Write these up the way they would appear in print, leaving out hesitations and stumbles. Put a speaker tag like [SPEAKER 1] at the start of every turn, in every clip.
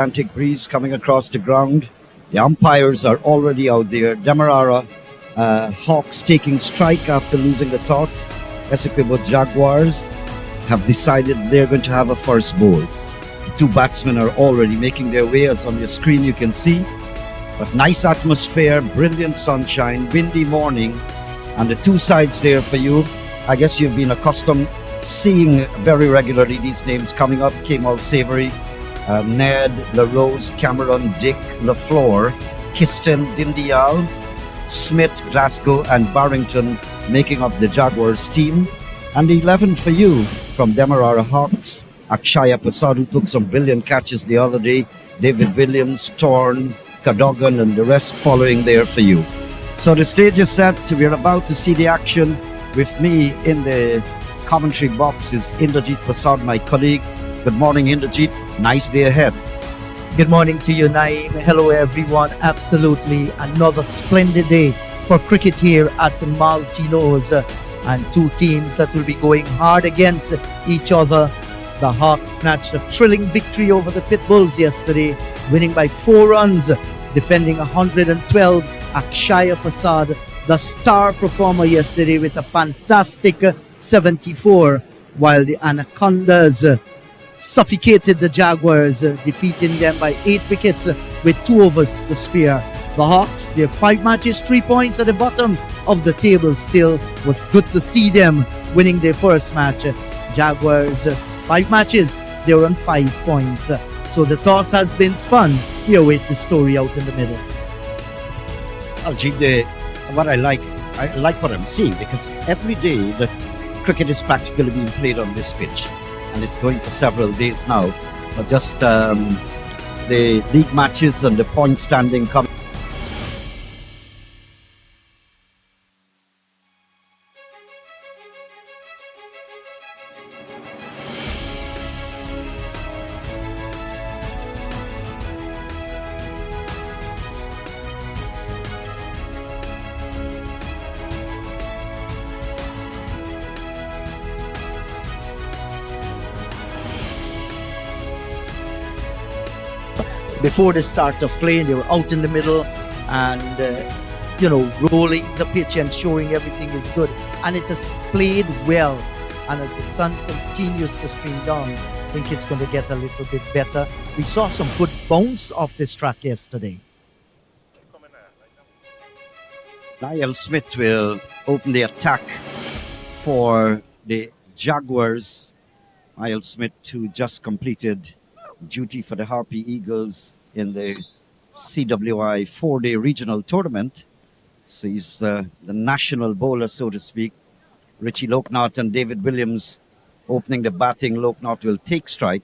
[SPEAKER 1] Atlantic breeze coming across the ground. The umpires are already out there. Demerara Hawks taking strike after losing the toss. Essequibo Jaguars have decided they're going to have a first bowl. The two batsmen are already making their way, as on your screen you can see. But nice atmosphere, brilliant sunshine, windy morning, and the two sides there for you. I guess you've been accustomed seeing very regularly these names coming up. Savory, Ned, LaRose, Cameron, Dick, LaFleur, Kiston, Dindial, Smith, Glasgow, and Barrington making up the Jaguars team. And the 11 for you from Demerara Hawks, Akshaya Persaud, who took some brilliant catches the other day, David Williams, Torn, Kagan, and the rest following there for you. So the stage is set. We're about to see the action. With me in the commentary box is Indrajit Persaud, my colleague. Good morning, Indrajit. Nice day ahead.
[SPEAKER 2] Good morning to you, Naeem. Hello, everyone. Absolutely another splendid day for cricket here at Malteenoes, and two teams that will be going hard against each other. The Hawks snatched a thrilling victory over the Pitbulls yesterday, winning by 4 runs, defending 112. Akshaya Persaud, the star performer yesterday, with a fantastic 74, while the Anacondas suffocated the Jaguars, defeating them by 8 wickets with 2 overs to spare. The Hawks, their 5 matches, 3 points at the bottom of the table. Still was good to see them winning their first match. Jaguars, 5 matches, they're on 5 points. So the toss has been spun. We await the story out in the middle.
[SPEAKER 1] What I like what I'm seeing, because it's every day that cricket is practically being played on this pitch, and it's going for several days now. But just the league matches and the point standing coming.
[SPEAKER 2] Before the start of play, they were out in the middle and, rolling the pitch and showing everything is good. And it has played well. And as the sun continues to stream down, I think it's going to get a little bit better. We saw some good bounce off this track yesterday.
[SPEAKER 1] Niall Smith will open the attack for the Jaguars. Niall Smith, who just completed duty for the Harpy Eagles in the CWI 4-day regional tournament. So he's the national bowler, so to speak. Richie Loknath and David Williams opening the batting. Loknath will take strike.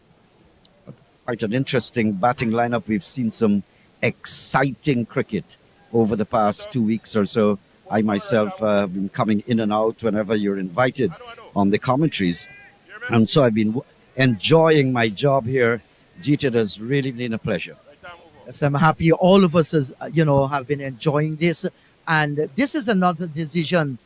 [SPEAKER 1] Quite an interesting batting lineup. We've seen some exciting cricket over the past 2 weeks or so. I myself have been coming in and out whenever you're invited on the commentaries. And so I've been enjoying my job here. It has really been a pleasure.
[SPEAKER 2] Yes, I'm happy all of us, have been enjoying this. And this is another decision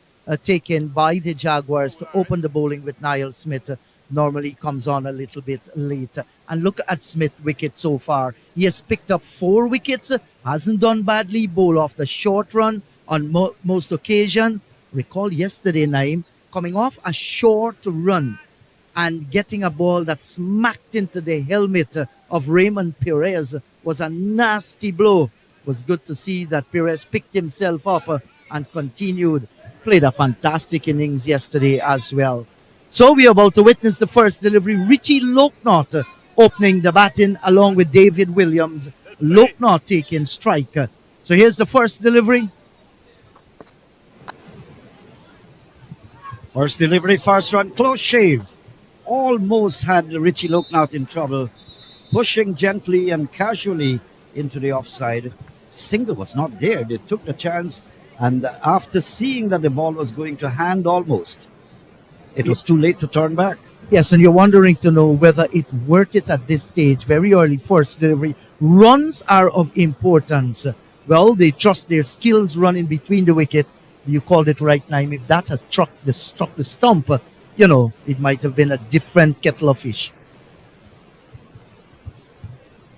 [SPEAKER 2] taken by the Jaguars to open the bowling with Niall Smith. Normally comes on a little bit late. And look at Smith's wicket so far. He has picked up 4 wickets, hasn't done badly, bowl off the short run on most occasion. Recall yesterday, Naeem, coming off a short run and getting a ball that smacked into the helmet of Raymond Perez was a nasty blow. It was good to see that Perez picked himself up and continued. Played a fantastic innings yesterday as well. So we are about to witness the first delivery. Richie Loknath opening the batting along with David Williams. Loknath taking strike. So here's the first delivery.
[SPEAKER 1] First delivery, first run, close shave. Almost had Richie Loknath in trouble, pushing gently and casually into the offside. Single was not there. They took the chance, and after seeing that the ball was going to hand almost, it was too late to turn back.
[SPEAKER 2] Yes, and you're wondering to know whether it worth it at this stage. Very early first delivery. Runs are of importance. Well, they trust their skills running between the wicket. You called it right, Naeem. If that has struck the stump, it might have been a different kettle of fish.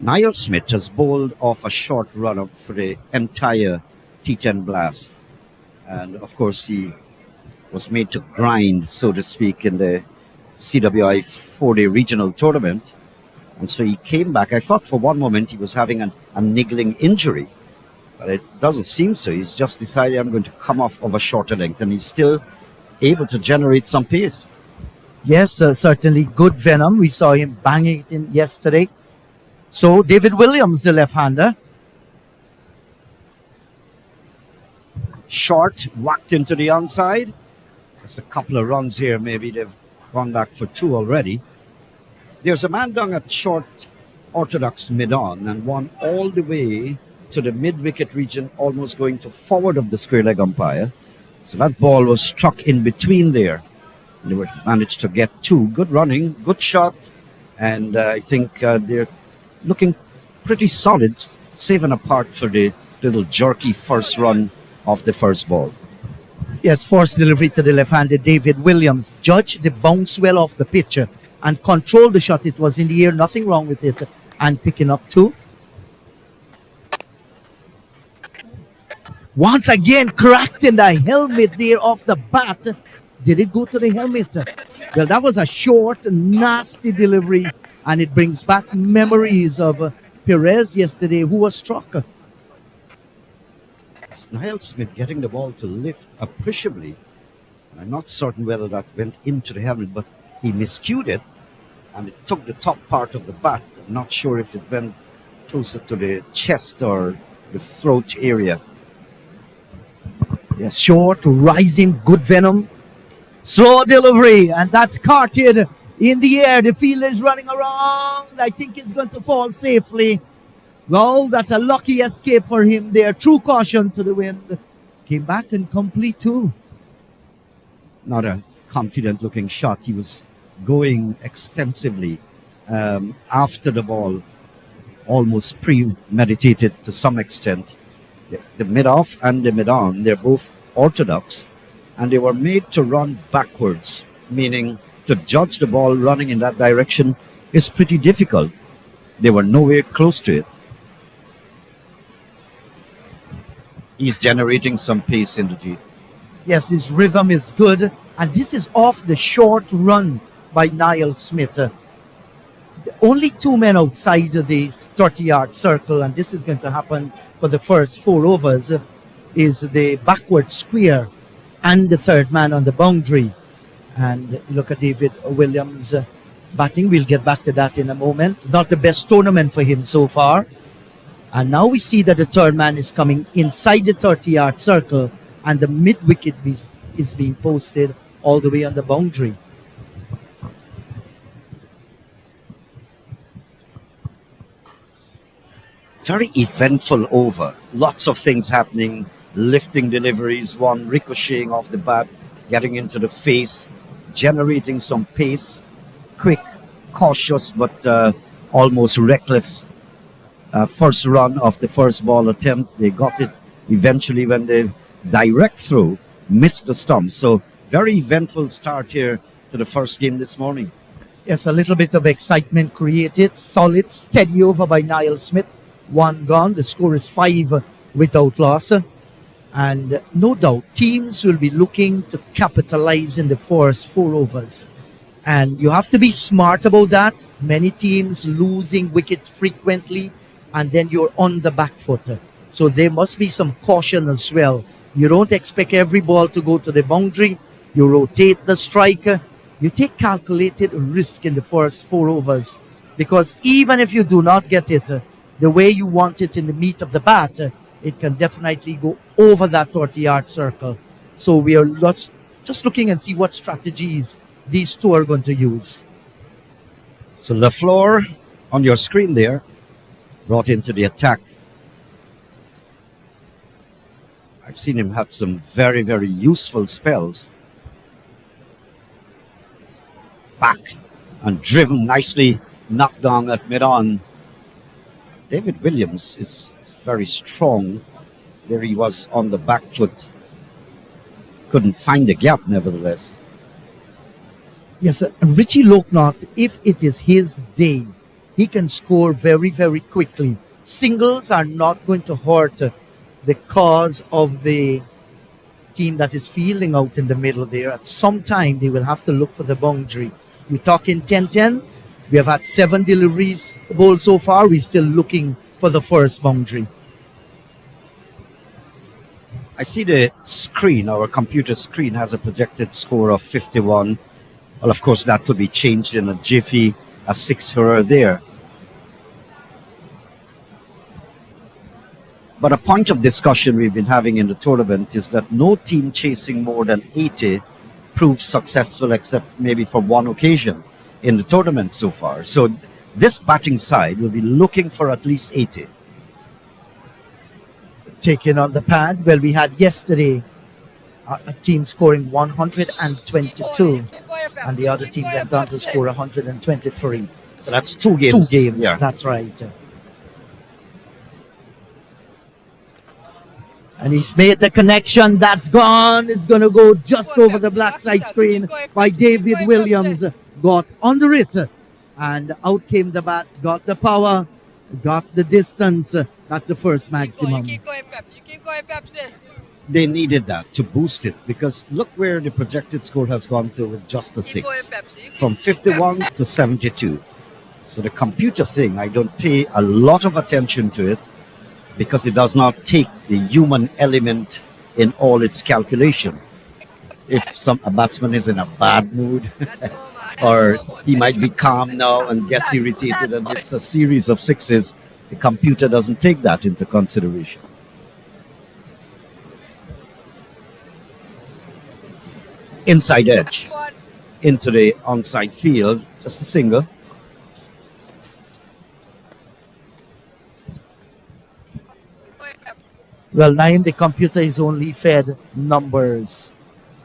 [SPEAKER 1] Niall Smith has bowled off a short run up for the entire T10 Blast. And of course, he was made to grind, so to speak, in the CWI 4-day regional tournament. And so he came back. I thought for one moment he was having a niggling injury, but it doesn't seem so. He's just decided, I'm going to come off of a shorter length, and he's still able to generate some pace.
[SPEAKER 2] Yes, certainly good venom. We saw him banging it in yesterday. So David Williams, the left-hander.
[SPEAKER 1] Short, whacked into the onside. Just a couple of runs here, maybe they've gone back for two already. There's a man down at short orthodox mid-on and one all the way to the mid-wicket region, almost going to forward of the square leg umpire. So that ball was struck in between there. They managed to get two. Good running, good shot, and I think they're looking pretty solid, saving apart for the little jerky first run of the first ball.
[SPEAKER 2] Yes, forced delivery to the left-hander David Williams. Judged the bounce well off the pitch and controlled the shot. It was in the air, nothing wrong with it, and picking up two. Once again, cracked in the helmet there off the bat. Did it go to the helmet? Well, that was a short, nasty delivery, and it brings back memories of Perez yesterday, who was struck.
[SPEAKER 1] Niall Smith getting the ball to lift appreciably. I'm not certain whether that went into the helmet, but he miscued it, and it took the top part of the bat. I'm not sure if it went closer to the chest or the throat area.
[SPEAKER 2] Yes, short, rising, good venom. Slow delivery, and that's carted in the air. The fielder is running around. I think it's going to fall safely. Well, that's a lucky escape for him there. True caution to the wind. Came back and complete too.
[SPEAKER 1] Not a confident looking shot. He was going extensively after the ball, almost premeditated to some extent. The mid-off and the mid-on, they're both orthodox, and they were made to run backwards, meaning to judge the ball running in that direction is pretty difficult. They were nowhere close to it. He's generating some pace in the G.
[SPEAKER 2] Yes, his rhythm is good, and this is off the short run by Niall Smith. Only two men outside the 30-yard circle, and this is going to happen for the first 4 overs, is the backward square and the third man on the boundary. And look at David Williams batting. We'll get back to that in a moment. Not the best tournament for him so far. And now we see that the third man is coming inside the 30-yard circle, and the mid-wicket is being posted all the way on the boundary.
[SPEAKER 1] Very eventful over. Lots of things happening. Lifting deliveries, one ricocheting off the bat, getting into the face, generating some pace. Quick, cautious, but almost reckless first run of the first ball attempt. They got it eventually when the direct throw missed the stump. So very eventful start here to the first game this morning.
[SPEAKER 2] Yes, a little bit of excitement created. Solid, steady over by Niall Smith. One gone. The score is 5 without loss. And no doubt, teams will be looking to capitalize in the first 4 overs. And you have to be smart about that. Many teams losing wickets frequently, and then you're on the back foot. So there must be some caution as well. You don't expect every ball to go to the boundary. You rotate the striker. You take calculated risk in the first 4 overs. Because even if you do not get it the way you want it in the meat of the bat, it can definitely go over that 30-yard circle. So we are just looking and see what strategies these two are going to use.
[SPEAKER 1] So LaFleur on your screen there, brought into the attack. I've seen him have some very, very useful spells. Back and driven nicely, knocked down at mid-on. David Williams is very strong. There he was on the back foot. Couldn't find the gap, nevertheless.
[SPEAKER 2] Yes, Richie Loknath, if it is his day, he can score very, very quickly. Singles are not going to hurt the cause of the team that is fielding out in the middle there. At some time, they will have to look for the boundary. We're talking 10-10. We have had 7 deliveries ball so far. We're still looking for the first boundary.
[SPEAKER 1] I see the screen, our computer screen has a projected score of 51. Well, of course, that could be changed in a jiffy, a 6 here or there. But a point of discussion we've been having in the tournament is that no team chasing more than 80 proved successful except maybe for one occasion in the tournament so far. So this batting side will be looking for at least 80.
[SPEAKER 2] Taken on the pad. Well, we had yesterday a team scoring 122, and the other team went on to score 123.
[SPEAKER 1] So that's 2 games.
[SPEAKER 2] 2 games,
[SPEAKER 1] Yeah.
[SPEAKER 2] that's right. And he's made the connection. That's gone. It's going to go just over the black side screen by David Williams. Got under it, and out came the bat. Got the power, got the distance. That's the first maximum.
[SPEAKER 1] They needed that to boost it because look where the projected score has gone to with just a 6. From 51 to 72. So the computer thing, I don't pay a lot of attention to it because it does not take the human element in all its calculation. If a batsman is in a bad mood or he might be calm now and gets irritated and it's a series of 6s, the computer doesn't take that into consideration. Inside edge into the onside field, just a single.
[SPEAKER 2] Well, Naim, the computer is only fed numbers.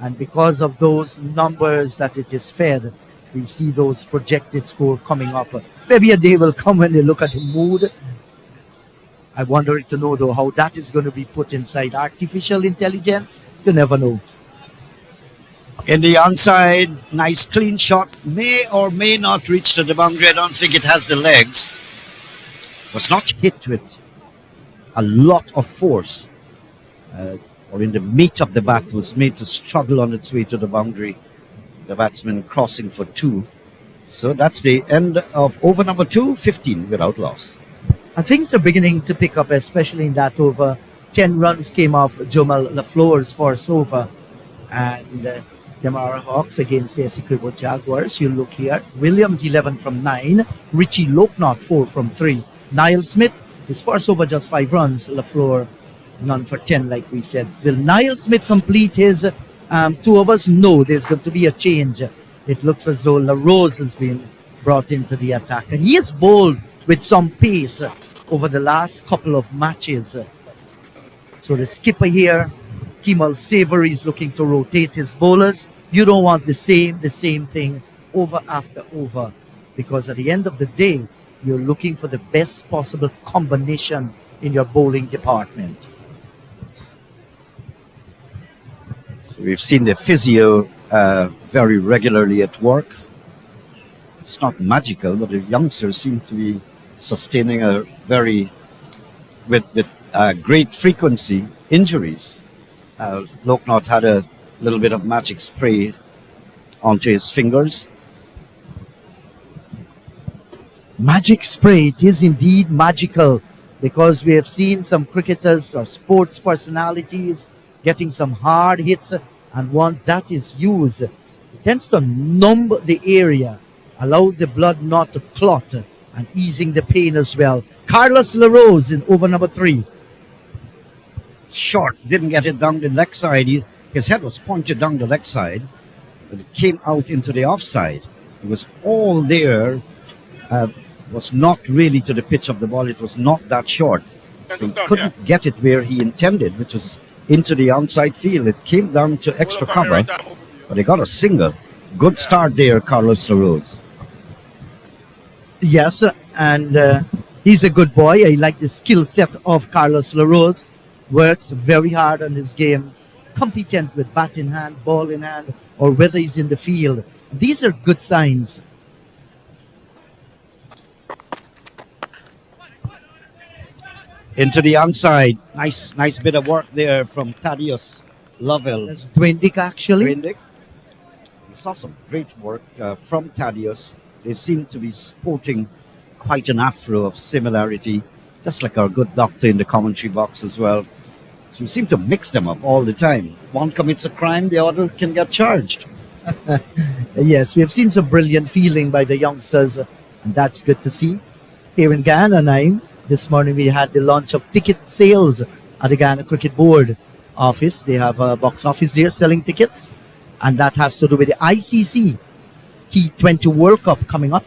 [SPEAKER 2] And because of those numbers that it is fed, we see those projected score coming up. Maybe a day will come when they look at the mood. I wonder to know, though, how that is going to be put inside artificial intelligence. You never know.
[SPEAKER 1] In the onside, nice clean shot. May or may not reach to the boundary. I don't think it has the legs. Was not hit with a lot of force. Or in the meat of the bat was made to struggle on its way to the boundary. The batsman crossing for 2. So that's the end of over number 2, 15 without loss.
[SPEAKER 2] And things are beginning to pick up, especially in that over. 10 runs came off Jamal LaFleur's first over. And Demerara Hawks against the Essequibo Jaguars. You look here. Williams 11 from 9. Richie Loknot 4 from 3. Niall Smith, his first over just 5 runs. LaFleur none for 10, like we said. Will Niall Smith complete his 2 overs? No, there's going to be a change. It looks as though LaRose has been brought into the attack. And he is bowled with some pace over the last couple of matches. So the skipper here, Kemal Savory, is looking to rotate his bowlers. You don't want the same thing over after over, because at the end of the day, you're looking for the best possible combination in your bowling department.
[SPEAKER 1] So we've seen the physio very regularly at work. It's not magical, but the youngsters seem to be sustaining a very, with great frequency, injuries. Loknot had a little bit of magic spray onto his fingers.
[SPEAKER 2] Magic spray, it is indeed magical, because we have seen some cricketers or sports personalities getting some hard hits, and one that is used, it tends to numb the area, allow the blood not to clot, and easing the pain as well. Carlos LaRose in over number 3.
[SPEAKER 1] Short, didn't get it down the leg side. His head was pointed down the leg side, but it came out into the offside. It was all there. Was not really to the pitch of the ball. It was not that short. So he couldn't get it where he intended, which was into the onside field. It came down to extra cover, but they got a single. Good start there, Carlos LaRose.
[SPEAKER 2] Yes, and he's a good boy. I like the skill set of Carlos LaRose. Works very hard on his game. Competent with bat in hand, ball in hand, or whether he's in the field. These are good signs.
[SPEAKER 1] Into the onside. Nice bit of work there from Thaddeus Lovell.
[SPEAKER 2] That's Dwayne actually.
[SPEAKER 1] Dwayne. We saw some great work from Thaddeus. They seem to be sporting quite an afro of similarity, just like our good doctor in the commentary box as well. So we seem to mix them up all the time. One commits a crime, the other can get charged.
[SPEAKER 2] Yes, we have seen some brilliant fielding by the youngsters, and that's good to see. Here in Guyana, Naim, this morning we had the launch of ticket sales at the Guyana Cricket Board office. They have a box office there selling tickets, and that has to do with the ICC T20 World Cup coming up.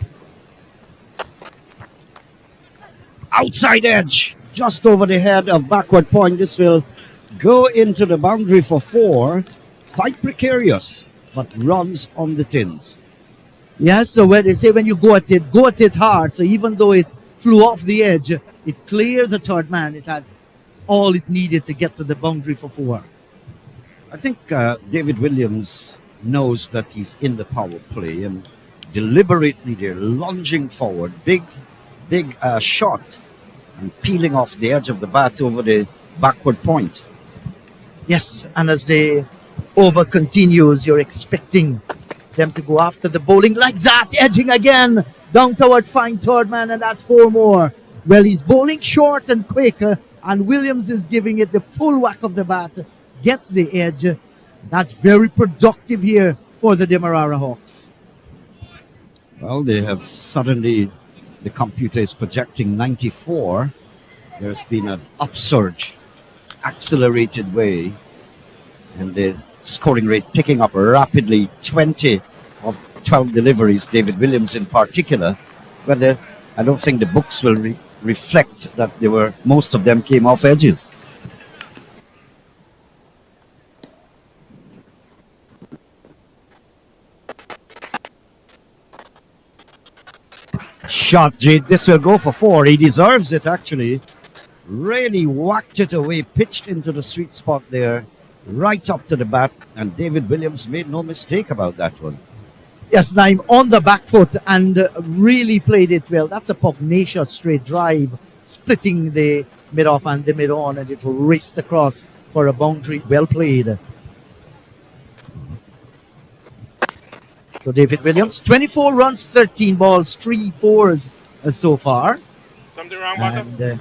[SPEAKER 1] Outside edge, just over the head of backward point. This will go into the boundary for 4. Quite precarious, but runs on the tins.
[SPEAKER 2] Yes, so when they say when you go at it hard. So even though it flew off the edge, it cleared the third man. It had all it needed to get to the boundary for 4.
[SPEAKER 1] I think David Williams knows that he's in the power play, and deliberately they're lunging forward. Big shot and peeling off the edge of the bat over the backward point.
[SPEAKER 2] Yes, and as the over continues, you're expecting them to go after the bowling like that, edging again down towards fine third man, and that's 4 more. Well, he's bowling short and quick, and Williams is giving it the full whack of the bat, gets the edge. That's very productive here for the Demerara Hawks.
[SPEAKER 1] Well, they have suddenly, the computer is projecting 94. There's been an upsurge, accelerated way, and the scoring rate picking up rapidly. 20 of 12 deliveries, David Williams in particular. But I don't think the books will reflect that most of them came off edges. Shot, Jade. This will go for 4. He deserves it, actually. Really whacked it away, pitched into the sweet spot there, right up to the bat, and David Williams made no mistake about that one.
[SPEAKER 2] Yes, Naim on the back foot and really played it well. That's a pugnacious straight drive, splitting the mid-off and the mid-on, and it raced across for a boundary. Well played. So David Williams, 24 runs, 13 balls, 3 fours so far.
[SPEAKER 3] Something wrong,
[SPEAKER 2] and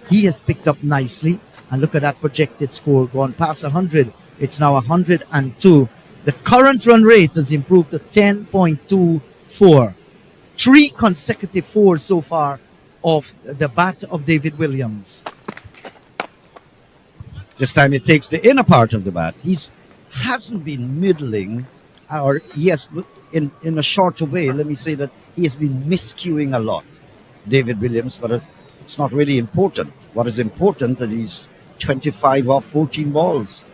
[SPEAKER 2] he has picked up nicely. And look at that projected score, gone past 100. It's now 102. The current run rate has improved to 10.24. 3 consecutive 4s so far off the bat of David Williams.
[SPEAKER 1] This time it takes the inner part of the bat. He hasn't been middling, or yes, in a shorter way, let me say that he has been miscuing a lot, David Williams, but it's not really important. What is important that he's 25 off 14 balls.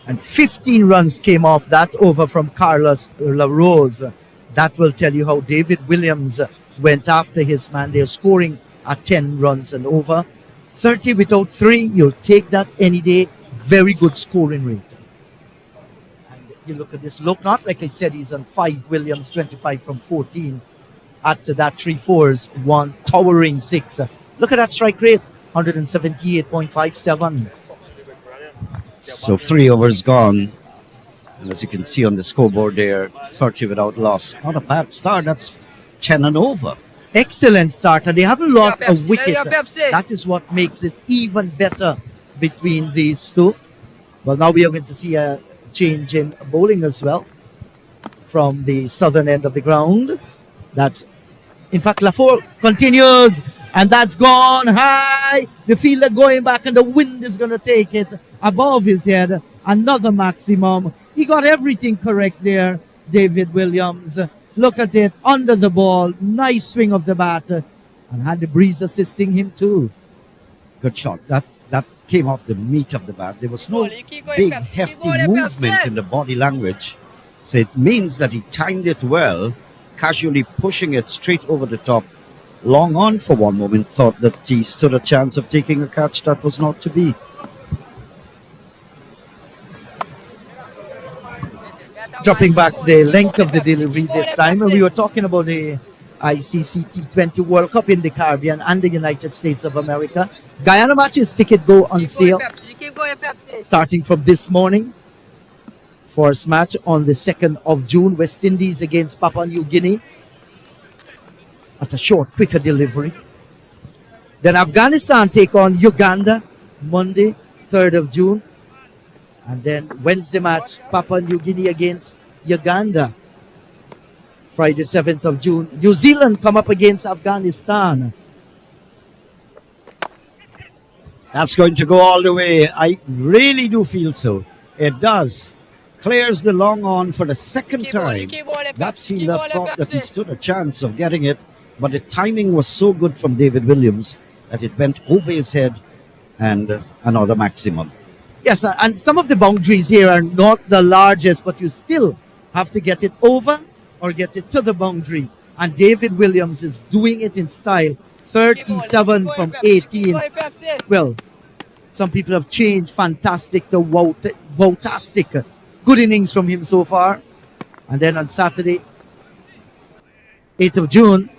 [SPEAKER 2] And 15 runs came off that over from Carlos LaRose. That will tell you how David Williams went after his man. They're scoring at 10 runs and over. 30 without 3, you'll take that any day. Very good scoring rate. And you look at this look, not like I said, he's on 5 Williams, 25 from 14. After that, 3 fours, 1 towering 6. Look at that strike rate, 178.57.
[SPEAKER 1] So 3 overs gone. And as you can see on the scoreboard there, 30 without loss. Not a bad start. That's 10 and over.
[SPEAKER 2] Excellent start. And they haven't lost a wicket. That is what makes it even better between these two. Well, now we are going to see a change in bowling as well from the southern end of the ground. That's, in fact, Lafour continues. And that's gone high. The fielder going back, and the wind is going to take it above his head. Another maximum. He got everything correct there, David Williams. Look at it, under the ball. Nice swing of the bat. And had the breeze assisting him too.
[SPEAKER 1] Good shot. That came off the meat of the bat. There was no big, hefty movement in the body language. So it means that he timed it well, casually pushing it straight over the top. Long on for one moment, thought that he stood a chance of taking a catch that was not to be.
[SPEAKER 2] Dropping back the length of the delivery this time. And we were talking about the ICC T20 World Cup in the Caribbean and the United States of America. Guyana matches ticket go on sale
[SPEAKER 3] Keep going, Pepsi.
[SPEAKER 2] starting from this morning. First match on the 2nd of June, West Indies against Papua New Guinea. That's a short, quicker delivery. Then Afghanistan take on Uganda, Monday, 3rd of June. And then Wednesday match, Papua New Guinea against Uganda, Friday, 7th of June. New Zealand come up against Afghanistan.
[SPEAKER 1] That's going to go all the way. I really do feel so. It does. Clears the long on for the second time. That fielder thought that he stood a chance of getting it, but the timing was so good from David Williams that it went over his head and another maximum.
[SPEAKER 2] Yes, and some of the boundaries here are not the largest, but you still have to get it over or get it to the boundary. And David Williams is doing it in style. 37 from 18. Well, some people have changed. Fantastic to wowtastic. Good innings from him so far. And then on Saturday, 8th of June,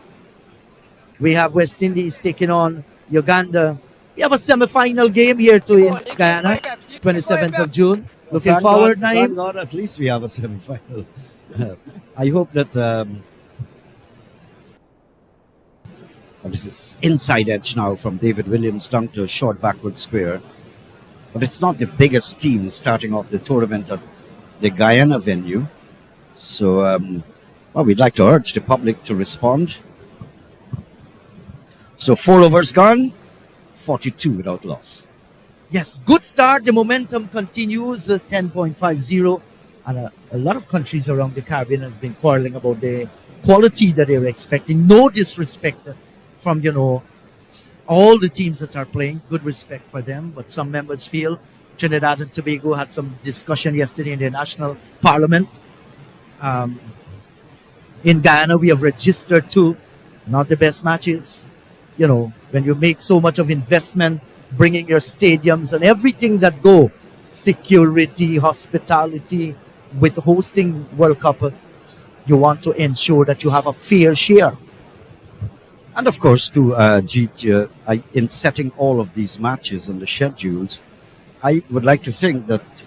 [SPEAKER 2] we have West Indies taking on Uganda. We have a semi-final game here to in Guyana, 27th of June. Looking
[SPEAKER 1] Thank
[SPEAKER 2] forward,
[SPEAKER 1] God,
[SPEAKER 2] Naeem.
[SPEAKER 1] thank God, at least we have a semi-final. I hope that this is inside edge now from David Williams down to a short backward square. But it's not the biggest team starting off the tournament at the Guyana venue. So, well, we'd like to urge the public to respond. So 4 overs gone, 42 without loss.
[SPEAKER 2] Yes, good start. The momentum continues, 10.50. And a lot of countries around the Caribbean has been quarreling about the quality that they were expecting. No disrespect from, all the teams that are playing. Good respect for them. But some members feel Trinidad and Tobago had some discussion yesterday in the National Parliament. In Guyana, we have registered 2. Not the best matches. When you make so much of investment, bringing your stadiums and everything that go, security, hospitality, with hosting World Cup, you want to ensure that you have a fair share.
[SPEAKER 1] And of course, to Jeet, in setting all of these matches and the schedules, I would like to think that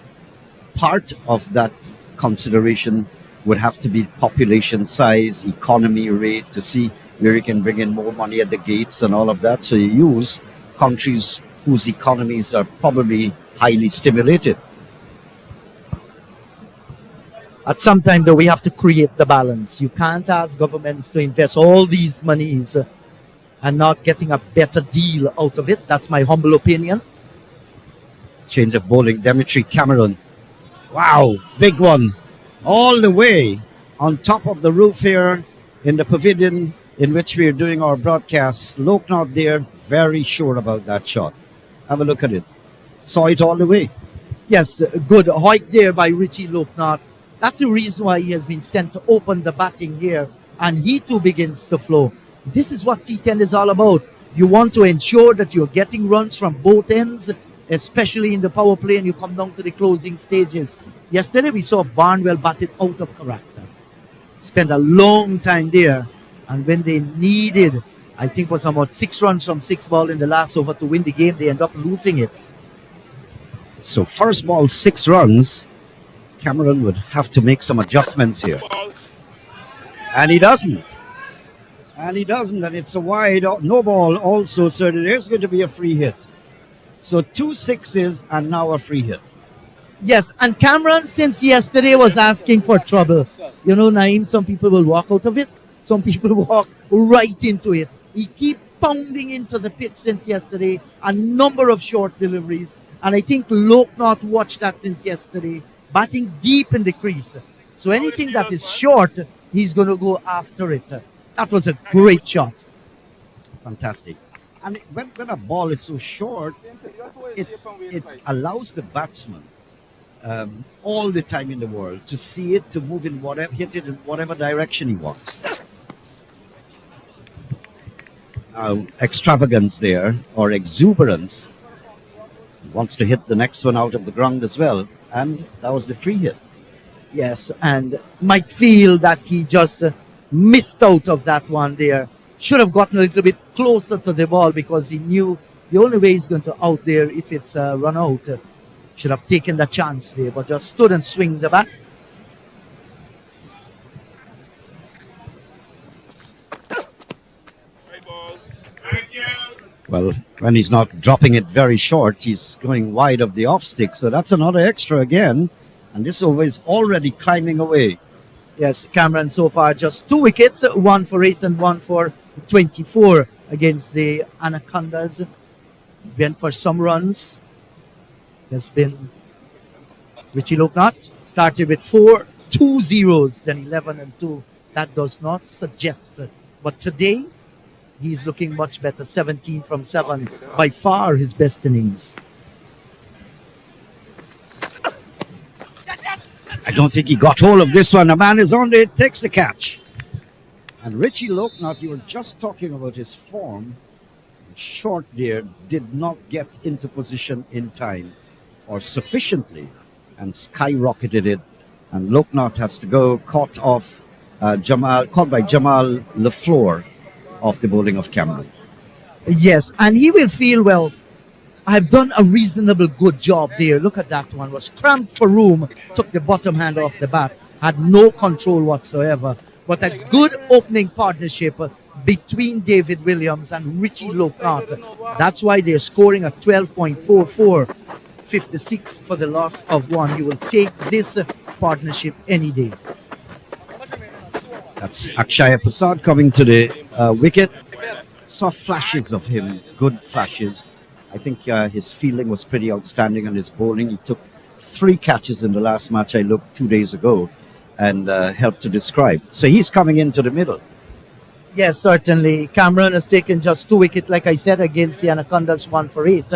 [SPEAKER 1] part of that consideration would have to be population size, economy rate, to see where you can bring in more money at the gates and all of that. So you use countries whose economies are probably highly stimulated.
[SPEAKER 2] At some time, though, we have to create the balance. You can't ask governments to invest all these monies and not getting a better deal out of it. That's my humble opinion.
[SPEAKER 1] Change of bowling, Dimitri Cameron. Wow, big one. All the way on top of the roof here in the pavilion in which we are doing our broadcast. Loknath there, very sure about that shot. Have a look at it. Saw it all the way.
[SPEAKER 2] Yes, good hoik there by Richie Loknath. That's the reason why he has been sent to open the batting here, and he too begins to flow. This is what T10 is all about. You want to ensure that you're getting runs from both ends, especially in the power play, and you come down to the closing stages. Yesterday we saw Barnwell batted out of character. Spent a long time there, and when they needed, I think it was about 6 runs from 6 ball in the last over to win the game, they end up losing it.
[SPEAKER 1] So first ball, 6 runs. Cameron would have to make some adjustments here. And he doesn't. And it's a wide, no ball also, so there's going to be a free hit. So 2 sixes and now a free hit.
[SPEAKER 2] Yes, and Cameron, since yesterday, was asking for trouble. Naeem, some people will walk out of it. Some people walk right into it. He keep pounding into the pitch since yesterday. A number of short deliveries. And I think Loknath watched that since yesterday. Batting deep in the crease. So anything that is short, he's going to go after it. That was a great shot.
[SPEAKER 1] Fantastic. And when a ball is so short, it allows the batsman all the time in the world to see it, to move in whatever, hit it in whatever direction he wants. Extravagance there, or exuberance, he wants to hit the next one out of the ground as well. And that was the free hit.
[SPEAKER 2] Yes, and might feel that he just missed out of that one there. Should have gotten a little bit closer to the ball because he knew The only way he's going to out there if it's a run out. Should have taken the chance there, but just stood and swing the bat.
[SPEAKER 1] Well, when he's not dropping it very short, he's going wide of the off stick. So that's another extra again. And this over is already climbing away.
[SPEAKER 2] Yes, Cameron so far just 2 wickets, 1 for 8 and 1 for 24 against the Anacondas. Went for some runs. There's been Richie Loknath started with 2 zeros, then 11 and 2. That does not suggest it. But today, he's looking much better. 17 from 7, by far his best innings.
[SPEAKER 1] I don't think he got hold of this one. The man is on there, takes the catch. And Richie Loknath, you were just talking about his form. Short there did not get into position in time or sufficiently and skyrocketed it. And Loknath has to go caught by Jamal LaFleur off the bowling of Cameron.
[SPEAKER 2] Yes, and he will feel, well, I've done a reasonable good job there. Look at that one. Was cramped for room, took the bottom hand off the bat, had no control whatsoever. But a good opening partnership between David Williams and Richie Loknath. That's why they're scoring a 12.44, 56 for the loss of 1. You will take this partnership any day.
[SPEAKER 1] That's Akshaya Persaud coming to the wicket. Saw flashes of him, good flashes. I think his fielding was pretty outstanding on his bowling. He took 3 catches in the last match I looked 2 days ago and helped to describe. So he's coming into the middle.
[SPEAKER 2] Yes, certainly. Cameron has taken just 2 wickets, like I said, against the Anacondas, 1 for 8,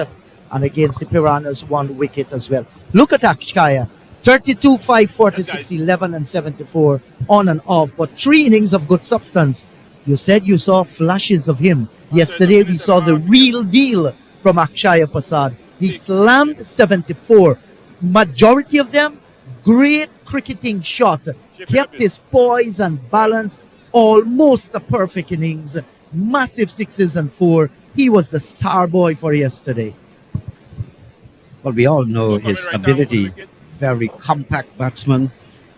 [SPEAKER 2] and against the Piranhas, 1 wicket as well. Look at Akshaya. 32, 5, 46, 11 and 74 on and off, but 3 innings of good substance. You said you saw flashes of him. Yesterday we saw the real deal from Akshaya Persaud. He slammed 74. Majority of them, great cricketing shot. Kept his poise and balance. Almost a perfect innings. Massive 6s and 4. He was the star boy for yesterday.
[SPEAKER 1] Well, we all know his ability. Very compact batsman.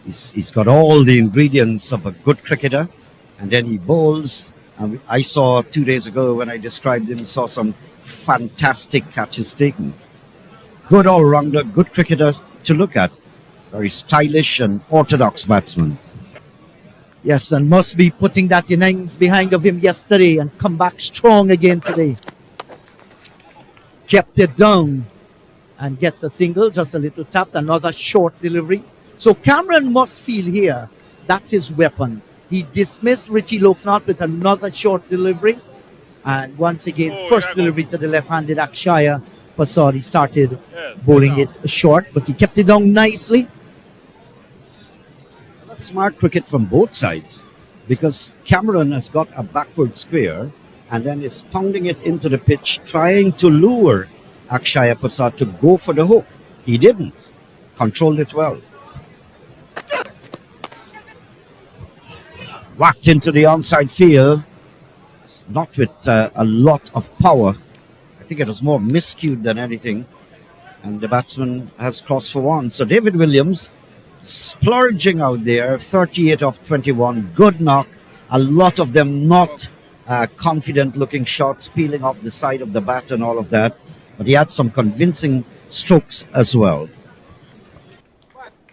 [SPEAKER 1] He's got all the ingredients of a good cricketer. And then he bowls. And I saw 2 days ago when I described him, saw some fantastic catches taken. Good all-rounder, good cricketer to look at. Very stylish and orthodox batsman.
[SPEAKER 2] Yes, and must be putting that innings behind of him yesterday and come back strong again today. Kept it down and gets a single, just a little tap, another short delivery. So Cameron must feel here, that's his weapon. He dismissed Richie Loknath with another short delivery. And once again, first delivery to the left-handed Akshaya Persaud. He started bowling it short, but he kept it down nicely.
[SPEAKER 1] That's smart cricket from both sides, because Cameron has got a backward square and then is pounding it into the pitch, trying to lure Akshaya Persaud to go for the hook. He didn't. Controlled it well. Whacked into the onside field. It's not with a lot of power. I think it was more miscued than anything. And the batsman has crossed for 1. So David Williams splurging out there, 38 off 21. Good knock. A lot of them not confident looking shots, peeling off the side of the bat and all of that. But he had some convincing strokes as well.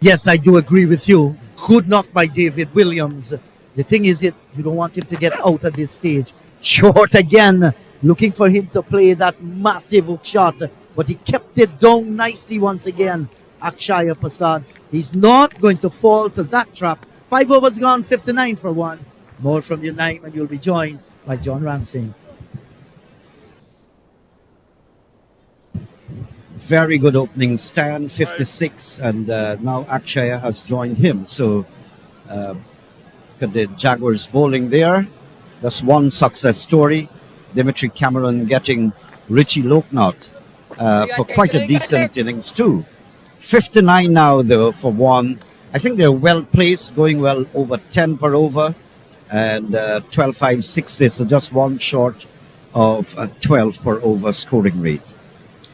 [SPEAKER 2] Yes, I do agree with you. Good knock by David Williams. The thing is, you don't want him to get out at this stage. Short again, looking for him to play that massive hook shot. But he kept it down nicely once again. Akshaya Persaud. He's not going to fall to that trap. 5 overs gone, 59 for 1. More from you, Naim, and you'll be joined by John Ramsey.
[SPEAKER 1] Very good opening stand, 56, and now Akshaya has joined him. So look at the Jaguars bowling there. That's one success story. Dimitri Cameron getting Richie Loknath for quite a decent innings too. 59 now though for 1. I think they're well placed, going well over 10 per over, and 12-5-60, so just 1 short of 12 per over scoring rate.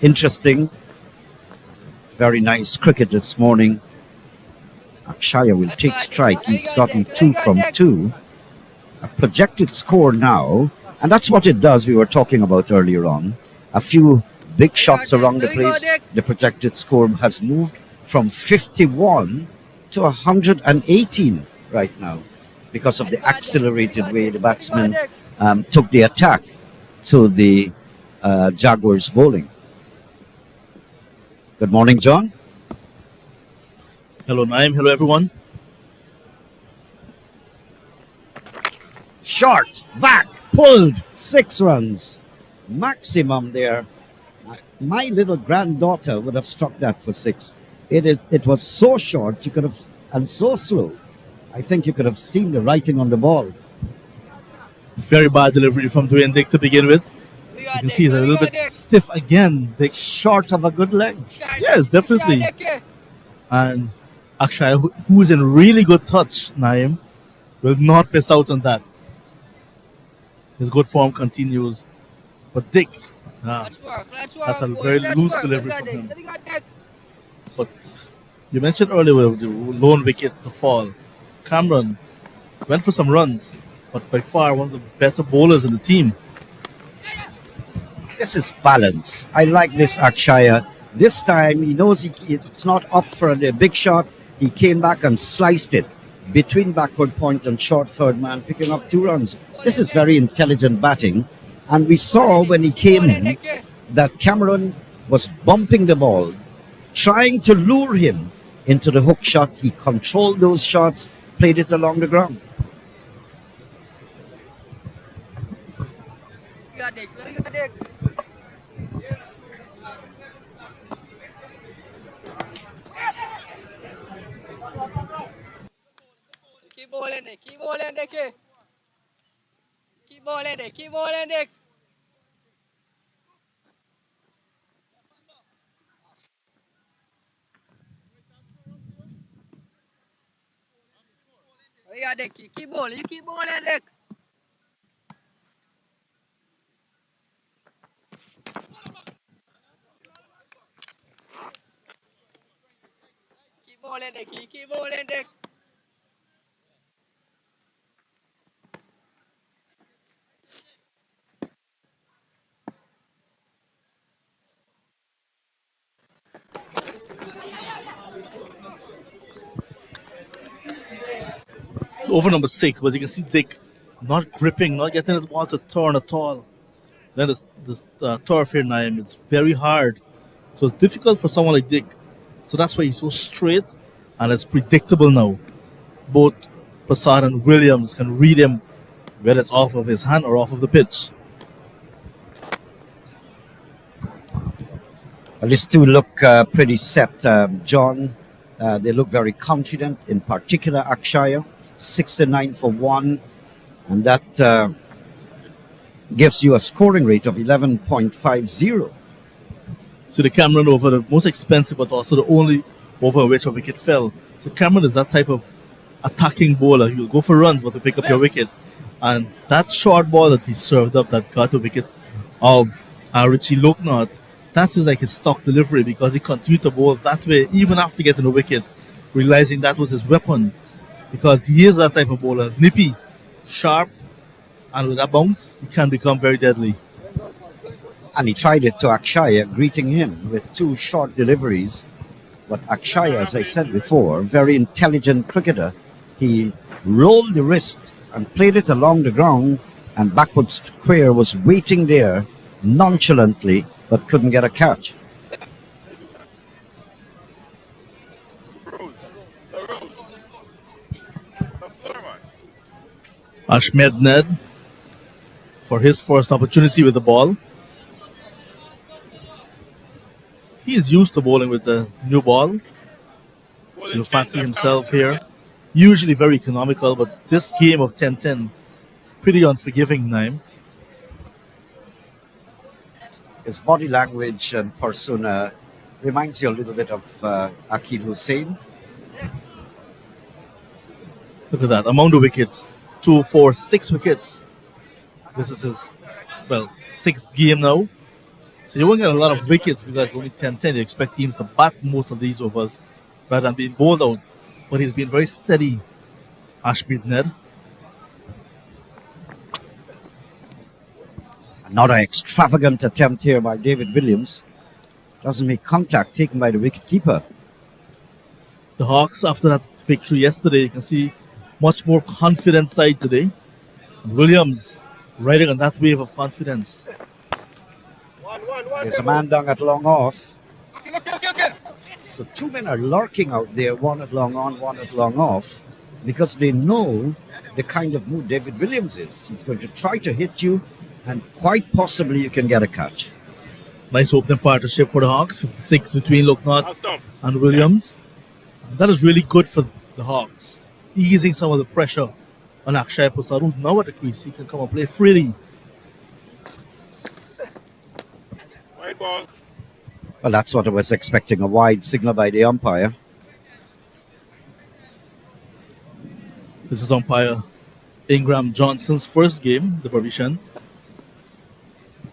[SPEAKER 1] Interesting, very nice cricket this morning. Akshaya will take strike. He's gotten 2 from 2. A projected score now, and that's what it does. We were talking about earlier on. A few big shots around the place. The projected score has moved from 51 to 118 right now because of the accelerated way the batsman took the attack to the Jaguars bowling. Good morning, John.
[SPEAKER 3] Hello, Naim. Hello, everyone.
[SPEAKER 1] Short, back, pulled, 6 runs. Maximum there. My little granddaughter would have struck that for 6. It was so short you could have, and so slow. I think you could have seen the writing on the ball.
[SPEAKER 3] Very bad delivery from Dwayne Dick to begin with. You can see he's a little bit stiff again. Dick.
[SPEAKER 1] Short of a good leg.
[SPEAKER 3] Yes, definitely. And Akshaya, who is in really good touch, Naim, will not miss out on that. His good form continues. But Dick, that's a very loose delivery from him. But you mentioned earlier with the lone wicket to fall. Cameron went for some runs, but by far one of the better bowlers in the team.
[SPEAKER 1] This is balance. I like this Akshaya. This time he knows it's not up for a big shot. He came back and sliced it between backward point and short third man, picking up 2 runs. This is very intelligent batting. And we saw when he came in that Cameron was bumping the ball, trying to lure him into the hook shot. He controlled those shots, played it along the ground.
[SPEAKER 4] Keep bowling, Dick. Keep bowling, Dick. Keep bowling, Dick. Keep bowling, Dick. Yeah, Dick. Keep bowling. You keep bowling, Dick. Keep bowling, Dick. Keep bowling, Dick.
[SPEAKER 3] Over number 6, but you can see Dick not gripping, not getting his ball to turn at all. Then this turf here, Naim, it's very hard. So it's difficult for someone like Dick. So that's why he's so straight, and it's predictable now. Both Persaud and Williams can read him, whether it's off of his hand or off of the pitch.
[SPEAKER 1] Well, these two look pretty set, John. They look very confident, in particular Akshaya, 69 for 1. And that gives you a scoring rate of 11.50.
[SPEAKER 3] So the Cameron over, the most expensive, but also the only over which a wicket fell. So Cameron is that type of attacking bowler. He'll go for runs, but to pick up your wicket. And that short ball that he served up that got the wicket of Richie Loknath, that's like his stock delivery, because he continued to bowl that way even after getting a wicket, realizing that was his weapon, because he is that type of bowler, nippy, sharp, and with that bounce, he can become very deadly.
[SPEAKER 1] And he tried it to Akshaya, greeting him with 2 short deliveries. But Akshaya, as I said before, very intelligent cricketer. He rolled the wrist and played it along the ground, and backward square was waiting there nonchalantly, but couldn't get a catch.
[SPEAKER 3] Ahmedned for his first opportunity with the ball. He is used to bowling with the new ball, so he'll fancy himself here. Usually very economical, but this game of 10-10, pretty unforgiving, Naim.
[SPEAKER 1] His body language and persona reminds you a little bit of Akil Hussain.
[SPEAKER 3] Look at that, among the wickets, 2, 4, 6 wickets. This is his, sixth game now. So you won't get a lot of wickets because it's only 10-10. You expect teams to bat most of these overs rather than being bowled out. But he's been very steady, Ashmead Ned.
[SPEAKER 1] Another extravagant attempt here by David Williams. Doesn't make contact taken by the wicketkeeper.
[SPEAKER 3] The Hawks, after that victory yesterday, you can see much more confident side today. Williams riding on that wave of confidence.
[SPEAKER 1] There's a man down at long off. So two men are lurking out there, one at long on, one at long off, because they know the kind of mood David Williams is. He's going to try to hit you, and quite possibly you can get a catch.
[SPEAKER 3] Nice opening partnership for the Hawks, 56 between Loknath and Williams. That is really good for the Hawks, easing some of the pressure on Akshaya Persaud, who's now at the crease. He can come and play freely.
[SPEAKER 1] Well, that's what I was expecting, a wide signal by the umpire.
[SPEAKER 3] This is umpire Ingram Johnson's first game, the Parisian.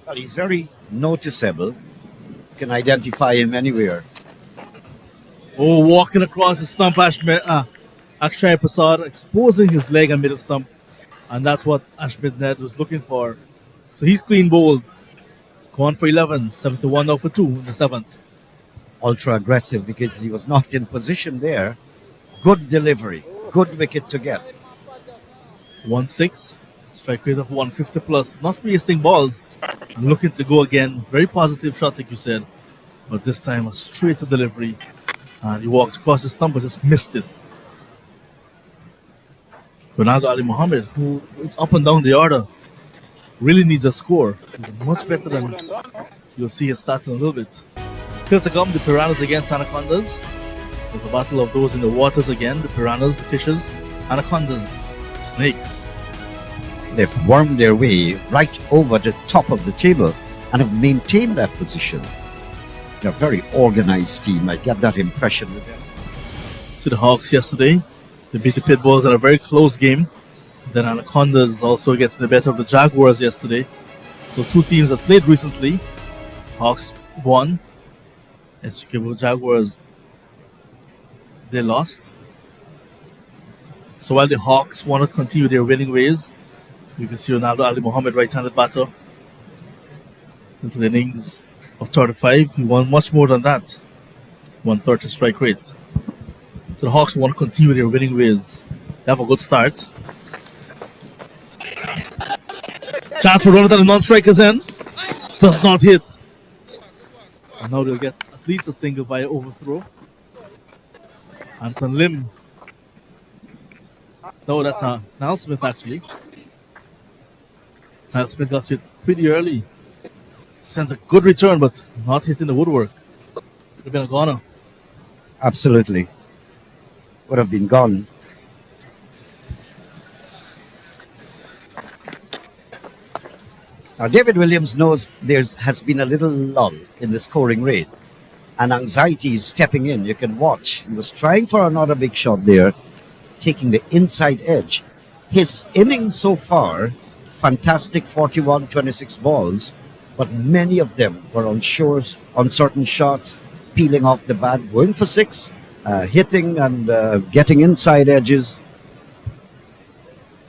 [SPEAKER 1] Well, he's very noticeable. You can identify him anywhere.
[SPEAKER 3] Oh, walking across the stump, Akshaya Persaud exposing his leg and middle stump. And that's what Ashmead Ned was looking for. So he's clean bowled. Gone for 11, 71 now for 2 in the 7th.
[SPEAKER 1] Ultra aggressive because he was not in position there. Good delivery, good wicket to get.
[SPEAKER 3] 1-6, strike rate of 150 plus. Not wasting balls. Looking to go again. Very positive shot, like you said. But this time a straight to delivery. And he walked across the stump but just missed it. Ronaldo Ali Mohammed, who is up and down the order, really needs a score. He's much better than you'll see his stats in a little bit. Still to come, the Piranhas against Anacondas. So it's a battle of those in the waters again. The Piranhas, the fishes, Anacondas, snakes.
[SPEAKER 1] They've wormed their way right over the top of the table and have maintained that position. They're a very organized team. I get that impression with them.
[SPEAKER 3] See the Hawks yesterday. They beat the Pitbulls in a very close game. Then Anacondas also get to the better of the Jaguars yesterday. So two teams that played recently. Hawks won. SQB Jaguars, they lost. So while the Hawks want to continue their winning ways, you can see Ronaldo Ali Mohammed, right-handed batter, into the innings of 35. He won much more than that. 130 strike rate. So the Hawks want to continue their winning ways. They have a good start. Chance for run at the non-strikers end. Does not hit. And now they'll get at least a single via overthrow. Anton Lim. No, that's Niall Smith actually. Niall Smith got it pretty early. Sent a good return, but not hitting the woodwork. Would have been a goner.
[SPEAKER 1] Absolutely. Would have been gone. Now, David Williams knows has been a little lull in the scoring rate, and anxiety is stepping in. You can watch. He was trying for another big shot there, taking the inside edge. His innings so far, fantastic 41, 26 balls, but many of them were on certain shots, peeling off the bat, going for 6, hitting and getting inside edges.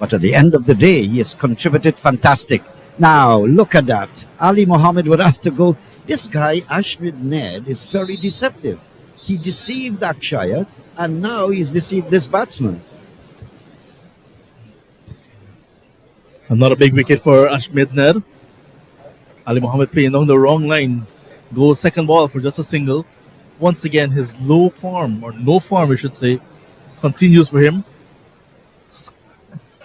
[SPEAKER 1] But at the end of the day, he has contributed fantastic. Now, look at that. Ali Mohammed would have to go. This guy, Ashmead Ned, is very deceptive. He deceived Akshaya, and now he's deceived this batsman.
[SPEAKER 3] Another big wicket for Ashmead Ned. Ali Mohammed playing down the wrong line. Goes second ball for just a single. Once again, his low form, or no form, we should say, continues for him.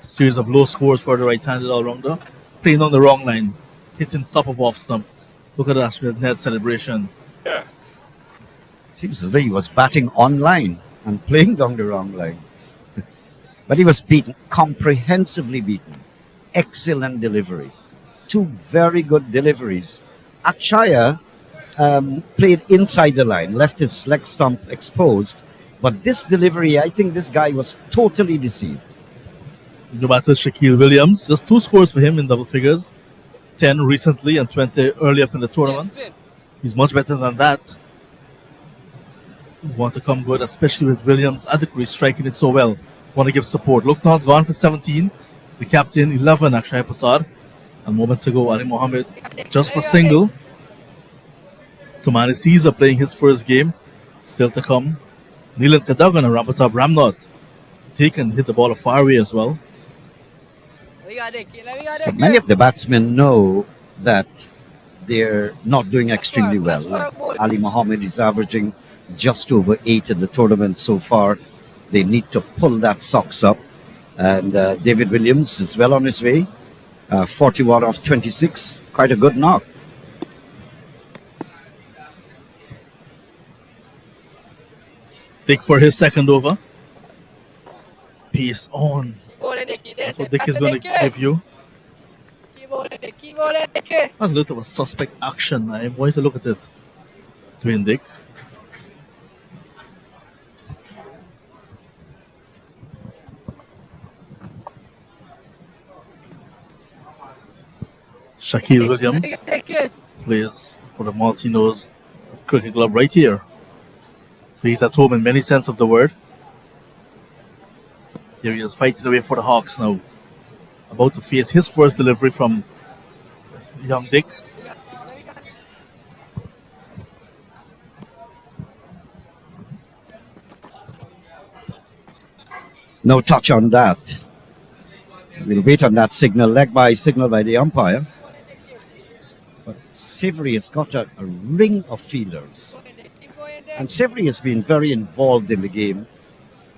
[SPEAKER 3] Series of low scores for the right-handed all-rounder. Playing on the wrong line, hitting top of off stump. Look at Ashmead Ned's celebration.
[SPEAKER 1] Seems as though he was batting online and playing down the wrong line. But he was beaten, comprehensively beaten. Excellent delivery. 2 very good deliveries. Akshaya played inside the line, left his leg stump exposed. But this delivery, I think this guy was totally deceived.
[SPEAKER 3] The batter Shaquille Williams, just 2 scores for him in double figures. 10 recently and 20 early up in the tournament.
[SPEAKER 4] Spin.
[SPEAKER 3] He's much better than that. Want to come good, especially with Williams at the crease striking it so well. Want to give support. Look now, gone for 17. The captain, 11, Akshaya Persaud. And moments ago, Ali Mohammed just for single. Tumani Caesar playing his first game. Still to come. Neelan Cadogan and Rampatop Ramnot. Taken, hit the ball far away as well.
[SPEAKER 1] So many of the batsmen know that they're not doing extremely well. Like Ali Mohammed is averaging just over 8 in the tournament so far. They need to pull that socks up. And David Williams is well on his way. 41 off 26. Quite a good knock.
[SPEAKER 3] Dick for his second over. Pace on. That's what Dick is going to give you. That's a little of a suspect action. I'm going to look at it. Twin Dick. Shaquille Williams plays for the Malteenoes cricket club right here. So he's at home in many sense of the word. Here he is fighting away for the Hawks now. About to face his first delivery from young Dick.
[SPEAKER 1] No touch on that. We'll wait on that signal, leg by signal by the umpire. But Savory has got a ring of fielders. And Savory has been very involved in the game.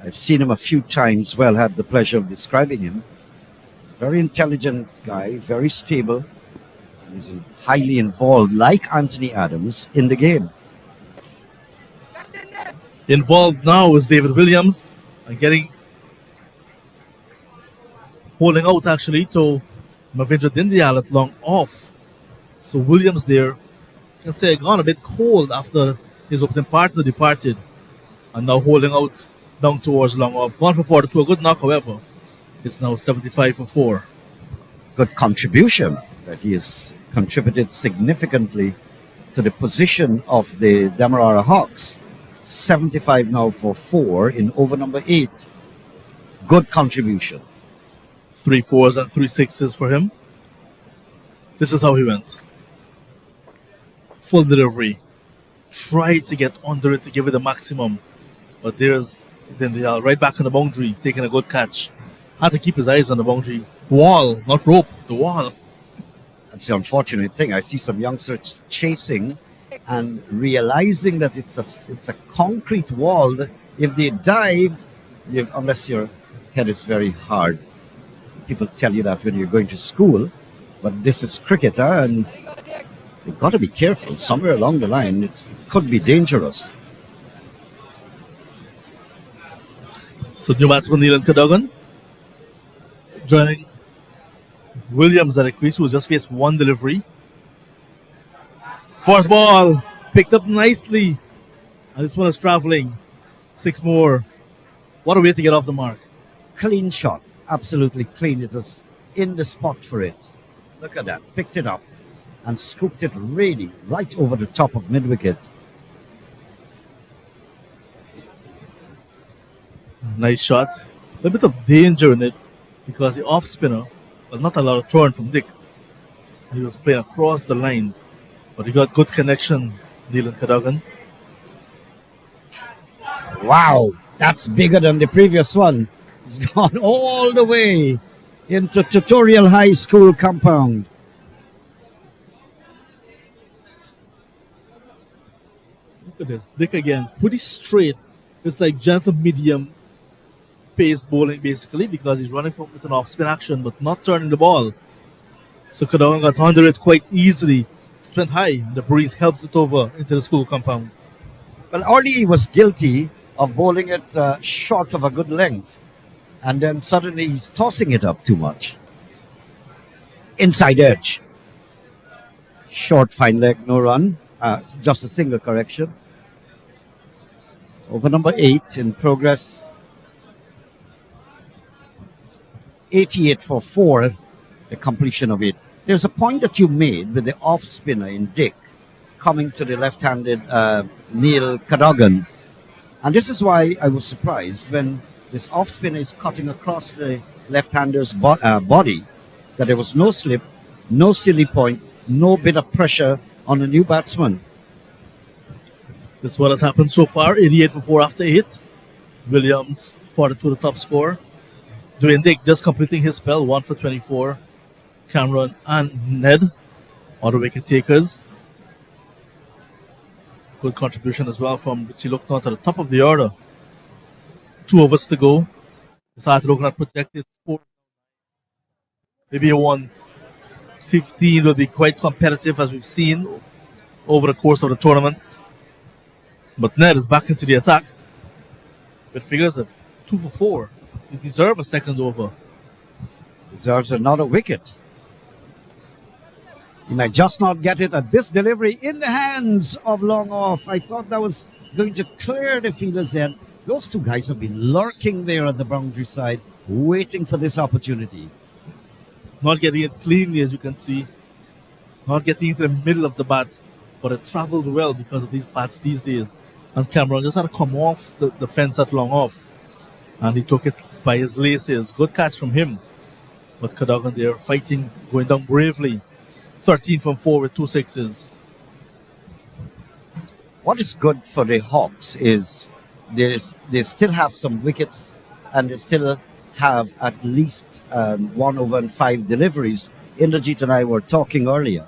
[SPEAKER 1] I've seen him a few times, well, had the pleasure of describing him. He's a very intelligent guy, very stable. He's highly involved, like Anthony Adams, in the game.
[SPEAKER 3] Involved now is David Williams and holding out actually to Mavindra Dindyal at long off. So Williams there, you can say, gone a bit cold after his opening partner departed, and now holding out down towards long off. Gone for 42, a good knock, however. It's now 75 for 4.
[SPEAKER 1] Good contribution. That he has contributed significantly to the position of the Demerara Hawks. 75 now for 4 in over number 8. Good contribution.
[SPEAKER 3] 3 4s and 3 6s for him. This is how he went. Full delivery. Tried to get under it to give it the maximum. But there's Dindyal right back on the boundary, taking a good catch. Had to keep his eyes on the boundary. Wall, not rope, the wall.
[SPEAKER 1] That's the unfortunate thing. I see some youngsters chasing and realizing that it's a concrete wall. If they dive, unless your head is very hard. People tell you that when you're going to school, but this is cricket, and you've got to be careful. Somewhere along the line, it could be dangerous.
[SPEAKER 3] So new batsman Neelan Cadogan joining Williams at the crease, who just faced one delivery. Force ball picked up nicely, and this one is traveling. 6 more. What a way to get off the mark.
[SPEAKER 1] Clean shot, absolutely clean. It was in the spot for it. Look at that, picked it up and scooped it really right over the top of mid-wicket.
[SPEAKER 3] Nice shot. A bit of danger in it because the off spinner, well, not a lot of turn from Dick. He was playing across the line, but he got good connection, Neelan Cadogan.
[SPEAKER 1] Wow, that's bigger than the previous one. It's gone all the way into Tutorial High School compound.
[SPEAKER 3] Look at this. Dick again, pretty straight. It's like gentle medium pace bowling basically, because he's running with an off spin action but not turning the ball. So Cadogan got under it quite easily. It went high. The breeze helped it over into the school compound.
[SPEAKER 1] Well, Orly was guilty of bowling it short of a good length, and then suddenly he's tossing it up too much. Inside edge. Short, fine leg, no run. Just a single correction. Over number 8 in progress. 88 for 4, the completion of it. There's a point that you made with the off spinner in Dick coming to the left-handed Neil Cadogan, and this is why I was surprised when this off spinner is cutting across the left-hander's body that there was no slip, no silly point, no bit of pressure on the new batsman.
[SPEAKER 3] That's what has happened so far. 88 for 4 after 8. Williams 42 the top score. Dwayne Dick just completing his spell, 1 for 24. Cameron and Ned are the wicket takers. Good contribution as well from Richie Lucknow to the top of the order. 2 overs to go. Decided to not projected score. Maybe a 115 will be quite competitive as we've seen over the course of the tournament. But Ned is back into the attack with figures of 2 for 4. He deserves a second over.
[SPEAKER 1] Deserves another wicket. He might just not get it at this delivery in the hands of long off. I thought that was going to clear the fielder's head. Those two guys have been lurking there at the boundary side, waiting for this opportunity.
[SPEAKER 3] Not getting it cleanly, as you can see. Not getting into the middle of the bat. But it traveled well because of these bats these days. And Cameron just had to come off the fence at long off. And he took it by his laces. Good catch from him. But Cadogan there fighting, going down bravely. 13 from 4 with 2 sixes.
[SPEAKER 1] What is good for the Hawks is they still have some wickets and they still have at least 1 over and 5 deliveries. Indrajit and I were talking earlier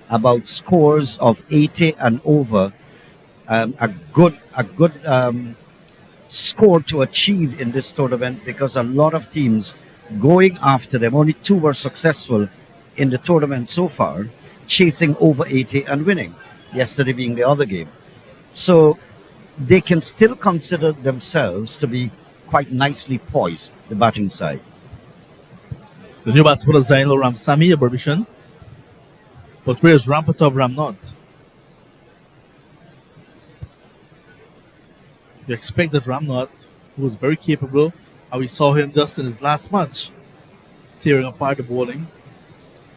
[SPEAKER 1] about scores of 80 and over. A good score to achieve in this tournament because a lot of teams going after them. Only 2 were successful in the tournament so far, chasing over 80 and winning, yesterday being the other game. So they can still consider themselves to be quite nicely poised, the batting side.
[SPEAKER 3] The new batsman is Zainul Ramsamy, a Berbishan. But where's Rampatov Ramnot? You expect that Ramnot, who was very capable, and we saw him just in his last match, tearing apart the bowling.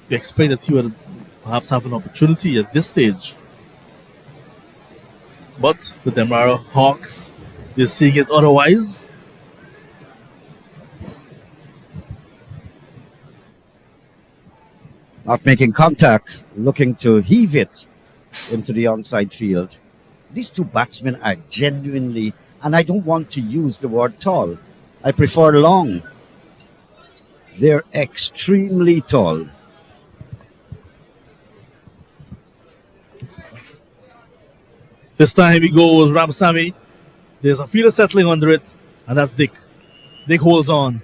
[SPEAKER 3] You expect that he would perhaps have an opportunity at this stage. But the Demerara Hawks, they're seeing it otherwise.
[SPEAKER 1] Not making contact, looking to heave it into the onside field. These 2 batsmen are genuinely, and I don't want to use the word tall, I prefer long. They're extremely tall.
[SPEAKER 3] This time he goes Ramsamy. There's a fielder settling under it, and that's Dick. Dick holds on.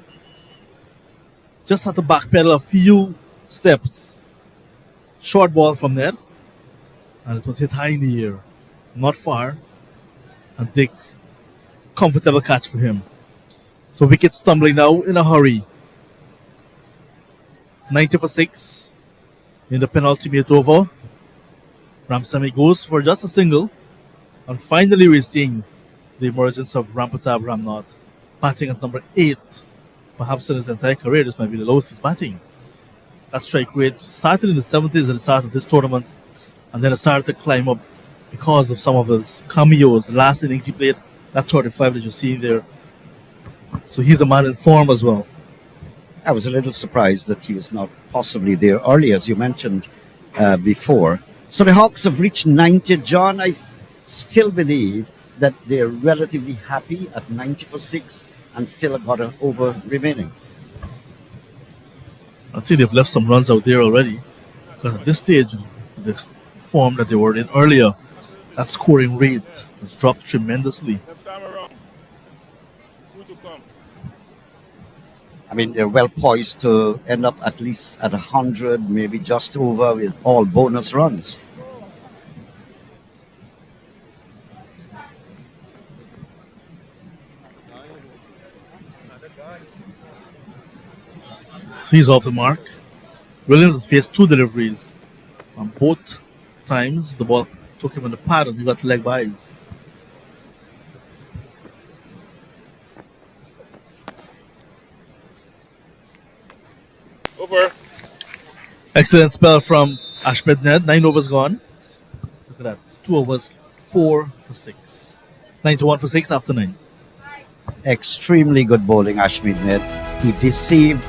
[SPEAKER 3] Just had to backpedal a few steps. Short ball from there, and it was hit high in the air. Not far. And Dick, comfortable catch for him. So wicket stumbling now in a hurry. 90 for 6 in the penultimate over. Ramsamy goes for just a single. And finally we're seeing the emergence of Rampatab Ramnot batting at number 8. Perhaps in his entire career, this might be the lowest he's batting. That strike rate started in the 70s at the start of this tournament, and then it started to climb up because of some of his cameos. The last innings he played, that 35 that you're seeing there. So he's a man in form as well.
[SPEAKER 1] I was a little surprised that he was not possibly there early, as you mentioned before. So the Hawks have reached 90. John, I still believe that they're relatively happy at 90 for 6 and still got an over remaining.
[SPEAKER 3] I think they've left some runs out there already. Because at this stage, the form that they were in earlier, that scoring rate has dropped tremendously.
[SPEAKER 5] Next time around, who to come?
[SPEAKER 1] I mean, they're well poised to end up at least at 100, maybe just over with all bonus runs.
[SPEAKER 3] So he's off the mark. Williams has faced 2 deliveries. On both times, the ball took him on the pad and he got leg byes.
[SPEAKER 5] Over.
[SPEAKER 3] Excellent spell from Ashmed Ned. 9 overs gone. Look at that. 2 overs, 4 for 6. 9 to 1 for 6 after 9.
[SPEAKER 1] Extremely good bowling, Ashmead Ned. He deceived.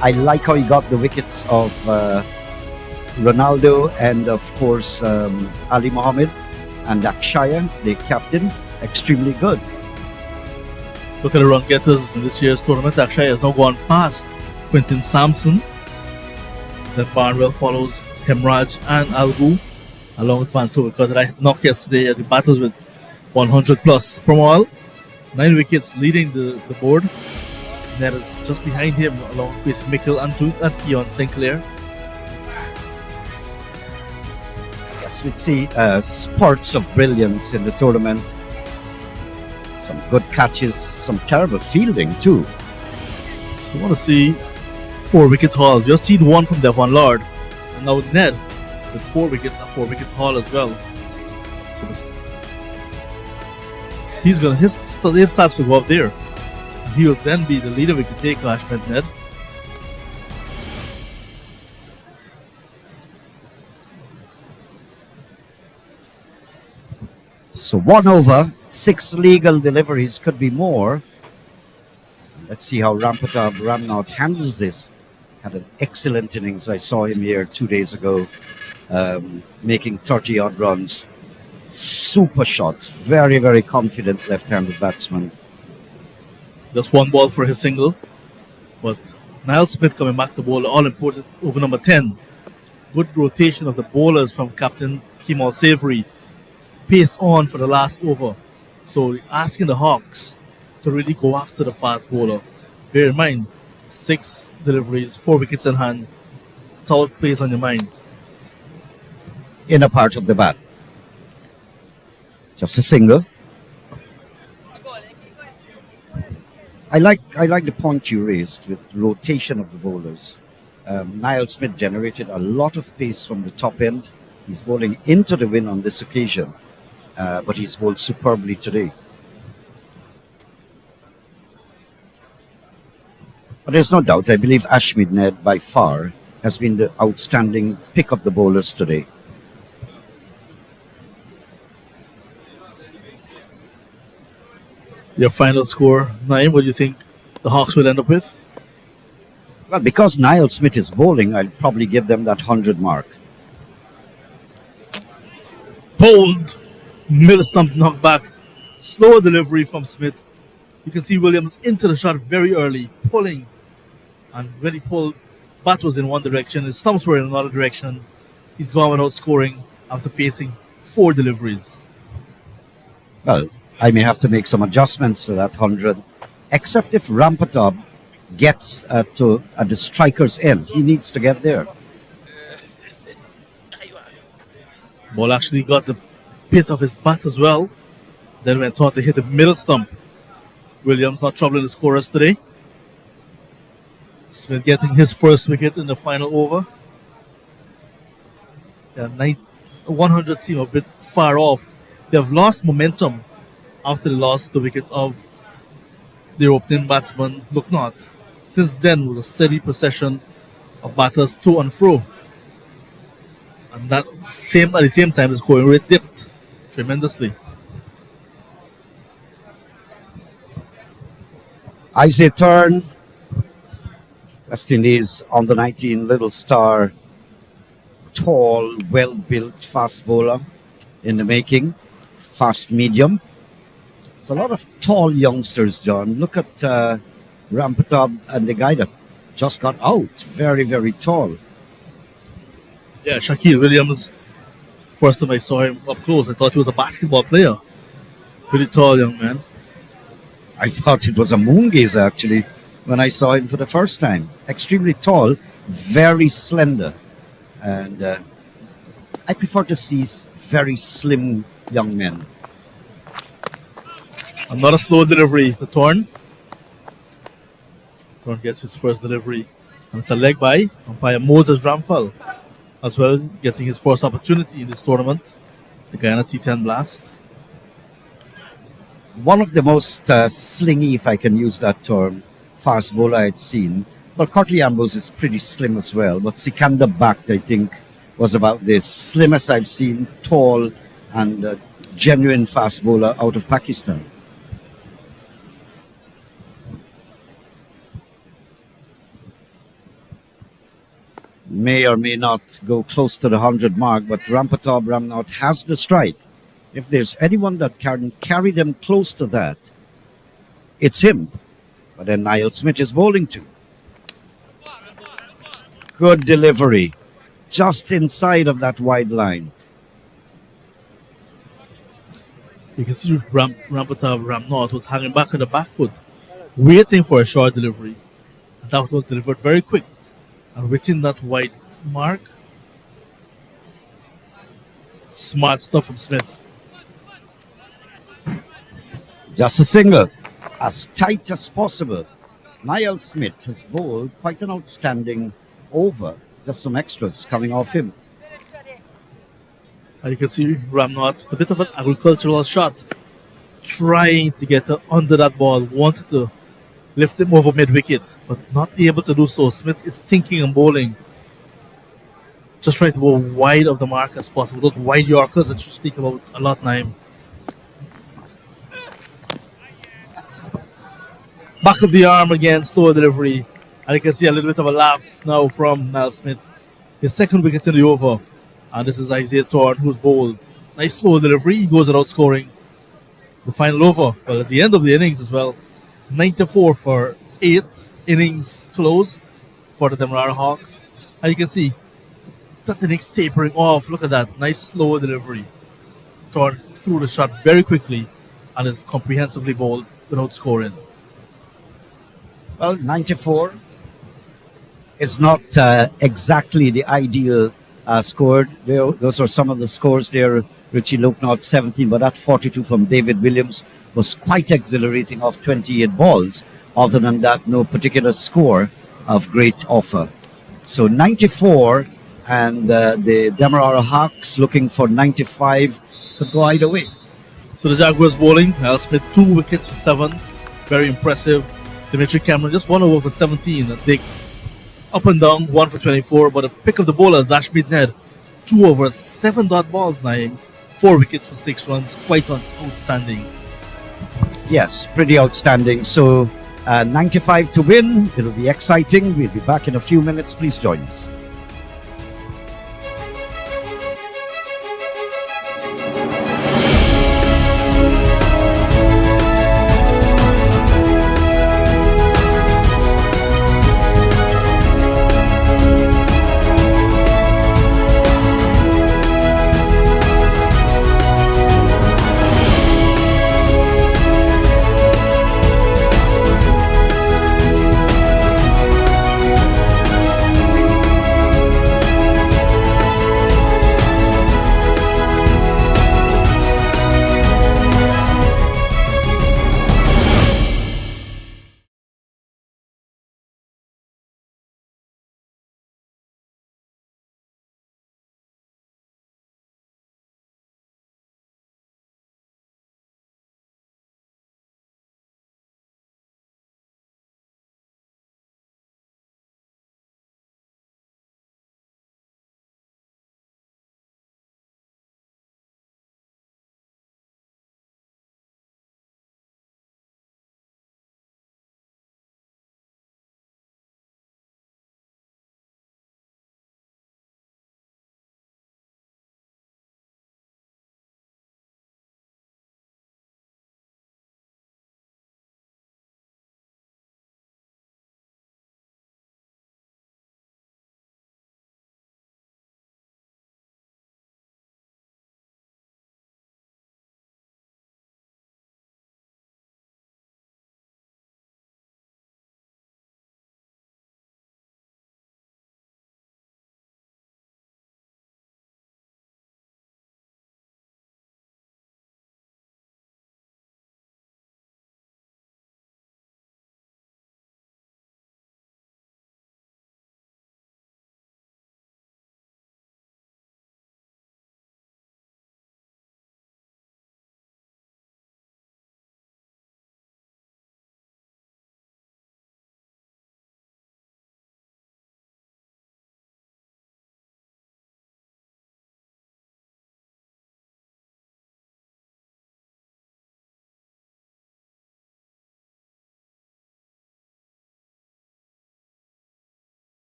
[SPEAKER 1] I like how he got the wickets of Ronaldo and, of course, Ali Mohammed and Akshaya, the captain. Extremely good.
[SPEAKER 3] Look at the run getters in this year's tournament. Akshaya has now gone past Quinton Sampson. Then Barnwell follows Hemraj and Albu along with Vanto because I knocked yesterday at the battles with 100 plus. Promal, 9 wickets leading the board. Ned is just behind him along with Mikkel and Keon Sinclair.
[SPEAKER 1] Yes, we'd see spurts of brilliance in the tournament. Some good catches, some terrible fielding too.
[SPEAKER 3] So I want to see 4 wicket haul. Just seen one from Devon Lord, and now Ned with 4 wicket haul as well. So this, his stats will go up there. He will then be the leader wicket taker, Ashmed Ned.
[SPEAKER 1] So 1 over, 6 legal deliveries, could be more. Let's see how Ramnath handles this. Had an excellent innings. I saw him here 2 days ago, making 30 odd runs. Super shots. Very, very confident left-handed batsman.
[SPEAKER 3] Just 1 ball for his single. But Niall Smith coming back to bowl, all important over number 10. Good rotation of the bowlers from Captain Kemal Savory. Pace on for the last over. So asking the Hawks to really go after the fast bowler. Bear in mind, 6 deliveries, 4 wickets in hand. It's all plays on your mind.
[SPEAKER 1] Inner part of the bat. Just a single. I like the point you raised with rotation of the bowlers. Niall Smith generated a lot of pace from the top end. He's bowling into the wind on this occasion, but he's bowled superbly today. But there's no doubt, I believe Ashmead Ned by far has been the outstanding pick of the bowlers today.
[SPEAKER 3] Your final score, Naeem, what do you think the Hawks will end up with?
[SPEAKER 1] Well, because Niall Smith is bowling, I'll probably give them that 100 mark.
[SPEAKER 3] Bold, middle stump knocked back, slower delivery from Smith. You can see Williams into the shot very early, pulling. And when he pulled, bat was in one direction, his stumps were in another direction. He's gone without scoring after facing 4 deliveries.
[SPEAKER 1] Well, I may have to make some adjustments to that 100, except if Rampatab gets to the striker's end. He needs to get there.
[SPEAKER 3] Ball actually got the pit of his bat as well. Then went on to hit the middle stump. Williams not troubling the scorers today. Smith getting his first wicket in the final over. Yeah, 100 seem a bit far off. They have lost momentum after they lost the wicket of their opening batsman, Lucknoth. Since then, with a steady procession of batters to and fro. And at the same time, the scoring rate dipped tremendously.
[SPEAKER 1] Isaiah Turn, West Indies on the 19, little star, tall, well-built fast bowler in the making, fast medium. It's a lot of tall youngsters, John. Look at Rampatab and the guy that just got out. Very, very tall.
[SPEAKER 3] Yeah, Shaquille Williams, first time I saw him up close, I thought he was a basketball player. Pretty tall young man.
[SPEAKER 1] I thought it was a moon gazer, actually, when I saw him for the first time. Extremely tall, very slender. And I prefer to see very slim young men.
[SPEAKER 3] Another slow delivery to Thorne. Thorne gets his first delivery. And it's a leg by umpire Moses Ramphal. As well, getting his first opportunity in this tournament. The Guyana T10 Blast.
[SPEAKER 1] One of the most slingy, if I can use that term, fast bowler I'd seen Well, Cotley Ambrose is pretty slim as well, but Sikandar Bakht, I think, was about the slimmest I've seen, tall and genuine fast bowler out of Pakistan. May or may not go close to the 100 mark, but Rampatab Ramnath has the strike. If there's anyone that can carry them close to that, it's him. But then Niall Smith is bowling too. Good delivery. Just inside of that wide line.
[SPEAKER 3] You can see Rampatab Ramnath was hanging back on the back foot, waiting for a short delivery. And that was delivered very quick. And within that wide mark, smart stuff from Smith.
[SPEAKER 1] Just a single. As tight as possible. Niall Smith has bowled quite an outstanding over. Just some extras coming off him.
[SPEAKER 3] And you can see Ramnath with a bit of an agricultural shot, trying to get under that ball, wanted to lift him over mid-wicket, but not able to do so. Smith is thinking and bowling. Just trying to bowl wide of the mark as possible. Those wide Yorkers that you speak about a lot, Naim. Back of the arm again, slow delivery. And you can see a little bit of a laugh now from Niall Smith. His second wicket in the over. And this is Isaiah Thorne who's bowled. Nice slow delivery. He goes without scoring. The final over. Well, at the end of the innings as well. 94 for 8 innings closed for the Demerara Hawks. And you can see that innings tapering off. Look at that. Nice slow delivery. Thorne threw the shot very quickly and is comprehensively bowled without scoring.
[SPEAKER 1] Well, 94 is not exactly the ideal score. Those are some of the scores there. Richie Loknath 17, but that 42 from David Williams was quite exhilarating off 28 balls. Other than that, no particular score of great offer. So 94, and the Demerara Hawks looking for 95, could go either way.
[SPEAKER 3] So the Jaguars bowling. Niall Smith 2 wickets for 7. Very impressive. Dimitri Cameron just 1 over for 17. Dick up and down 1 for 24. But the pick of the bowlers, Ashmead Ned 2 over 7 dot balls, 9. 4 wickets for 6 runs. Quite outstanding.
[SPEAKER 1] Yes, pretty outstanding. So 95 to win. It'll be exciting. We'll be back in a few minutes. Please join us.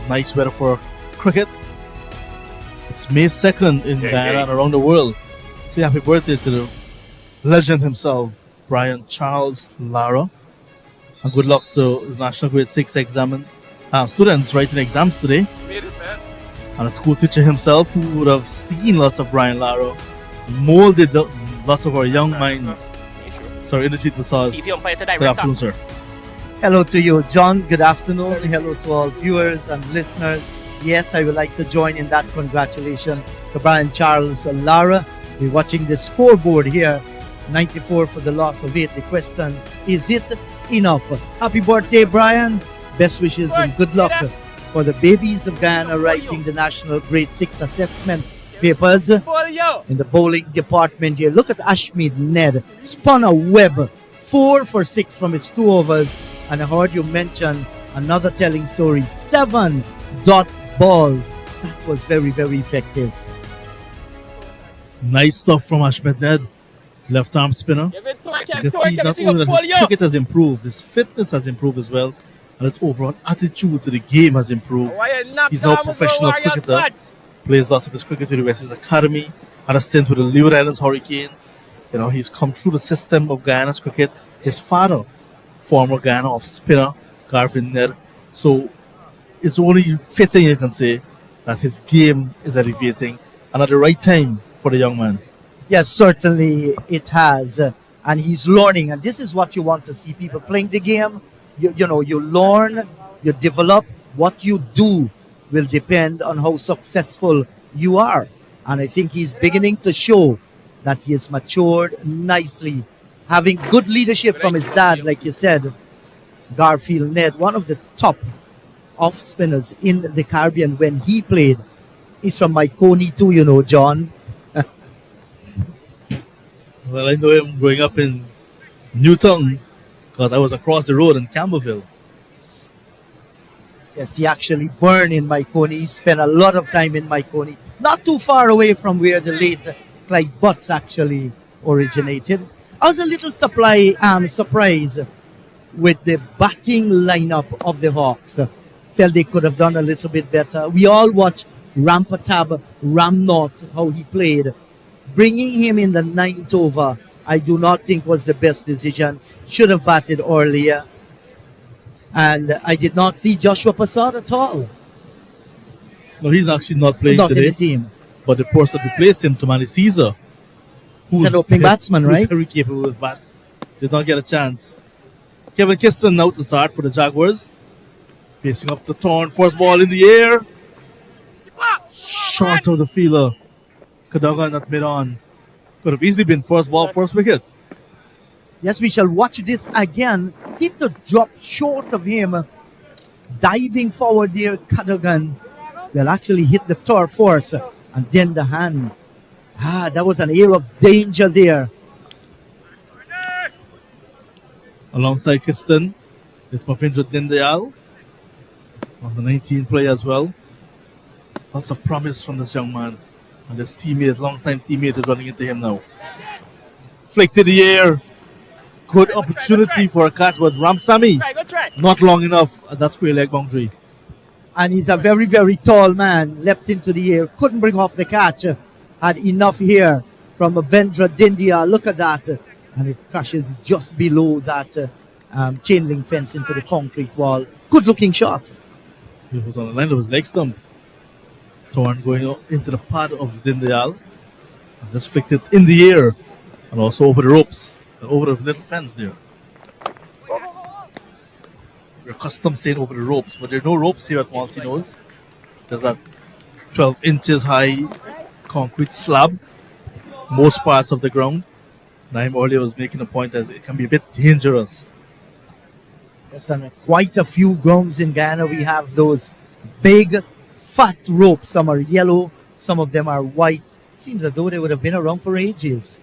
[SPEAKER 3] Nice weather for cricket. It's May 2nd in Guyana and around the world. Say happy birthday to the legend himself, Brian Charles Lara. And good luck to the National Grade 6 students writing exams today.
[SPEAKER 5] Made it, man.
[SPEAKER 3] And a school teacher himself who would have seen lots of Brian Lara, molded lots of our young minds. Sorry, Guyana T10 Blast.
[SPEAKER 4] If you umpire to
[SPEAKER 3] Good
[SPEAKER 4] direct
[SPEAKER 3] afternoon, sir.
[SPEAKER 2] Hello to you, John. Good afternoon. Hello to all viewers and listeners. Yes, I would like to join in that congratulations to Brian Charles Lara. We're watching the scoreboard here. 94 for the loss of 8. The question, is it enough? Happy birthday, Brian. Best wishes and good luck for the babies of Guyana writing the National Grade 6 assessment papers in the bowling department here. Look at Ashmead Ned. Spun a web. 4 for 6 from his 2 overs. And I heard you mention another telling story. 7 dot balls. That was very, very effective.
[SPEAKER 3] Nice stuff from Ashmead Ned, left arm spinner. You can see not only that his cricket has improved, his fitness has improved as well, and his overall attitude to the game has improved. He's now a professional cricketer, plays lots of his cricket with the West's Academy, had a stint with the Leeward Islands Hurricanes. You know, he's come through the system of Guyana's cricket. His father, former Guyana off spinner, Garvin Ned. So it's only fitting, you can say, that his game is elevating and at the right time for the young man.
[SPEAKER 2] Yes, certainly it has. And he's learning. And this is what you want to see people playing the game. You know, you learn, you develop. What you do will depend on how successful you are. And I think he's beginning to show that he has matured nicely. Having good leadership from his dad, like you said, Garfield Ned, one of the top off spinners in the Caribbean when he played. He's from Myconi too, you know, John.
[SPEAKER 3] Well, I know him growing up in Newtown because I was across the road in Campbellville.
[SPEAKER 2] Yes, he actually born in Myconi. He spent a lot of time in Myconi. Not too far away from where the late Clyde Butts actually originated. I was a little surprised with the batting lineup of the Hawks. Felt they could have done a little bit better. We all watched Rampatab Ramnot, how he played. Bringing him in the 9th over, I do not think was the best decision. Should have batted earlier. And I did not see Joshua Persaud at all.
[SPEAKER 3] No, he's actually not playing
[SPEAKER 2] Not
[SPEAKER 3] today.
[SPEAKER 2] in the team.
[SPEAKER 3] But the person that replaced him, Tomani Caesar,
[SPEAKER 2] He's an opening batsman, right?
[SPEAKER 3] Very capable with bat. Did not get a chance. Kevin Kiston now to start for the Jaguars. Facing up the Thorn. First ball in the air. Short of the fielder. Kagan not mid on. Could have easily been first ball, first wicket.
[SPEAKER 2] Yes, we shall watch this again. Seemed to drop short of him. Diving forward there, Cadogan will actually hit the turf force. And then the hand. That was an air of danger there.
[SPEAKER 3] Alongside Kiston is Mavindra Dindayal, on the 19 player as well. Lots of promise from this young man. And his teammate, long-time teammate, is running into him now. Flick to the air. Good opportunity for a catch, but Ramsamy not long enough at that square leg boundary.
[SPEAKER 2] And he's a very, very tall man. Leapt into the air. Couldn't bring off the catch. Had enough here from Mavindra Dindia. Look at that. And it crashes just below that chain link fence into the concrete wall. Good looking shot.
[SPEAKER 3] He was on the line of his leg stump. Torn going up into the pad of Dindayal. And just flicked it in the air. And also over the ropes. And over the little fence there. We're accustomed saying over the ropes, but there are no ropes here at Malteenoes. There's that 12 inches high concrete slab. Most parts of the ground. Naim earlier was making a point that it can be a bit dangerous.
[SPEAKER 2] Yes, and quite a few grounds in Guyana. We have those big, fat ropes. Some are yellow, some of them are white. Seems as though they would have been around for ages.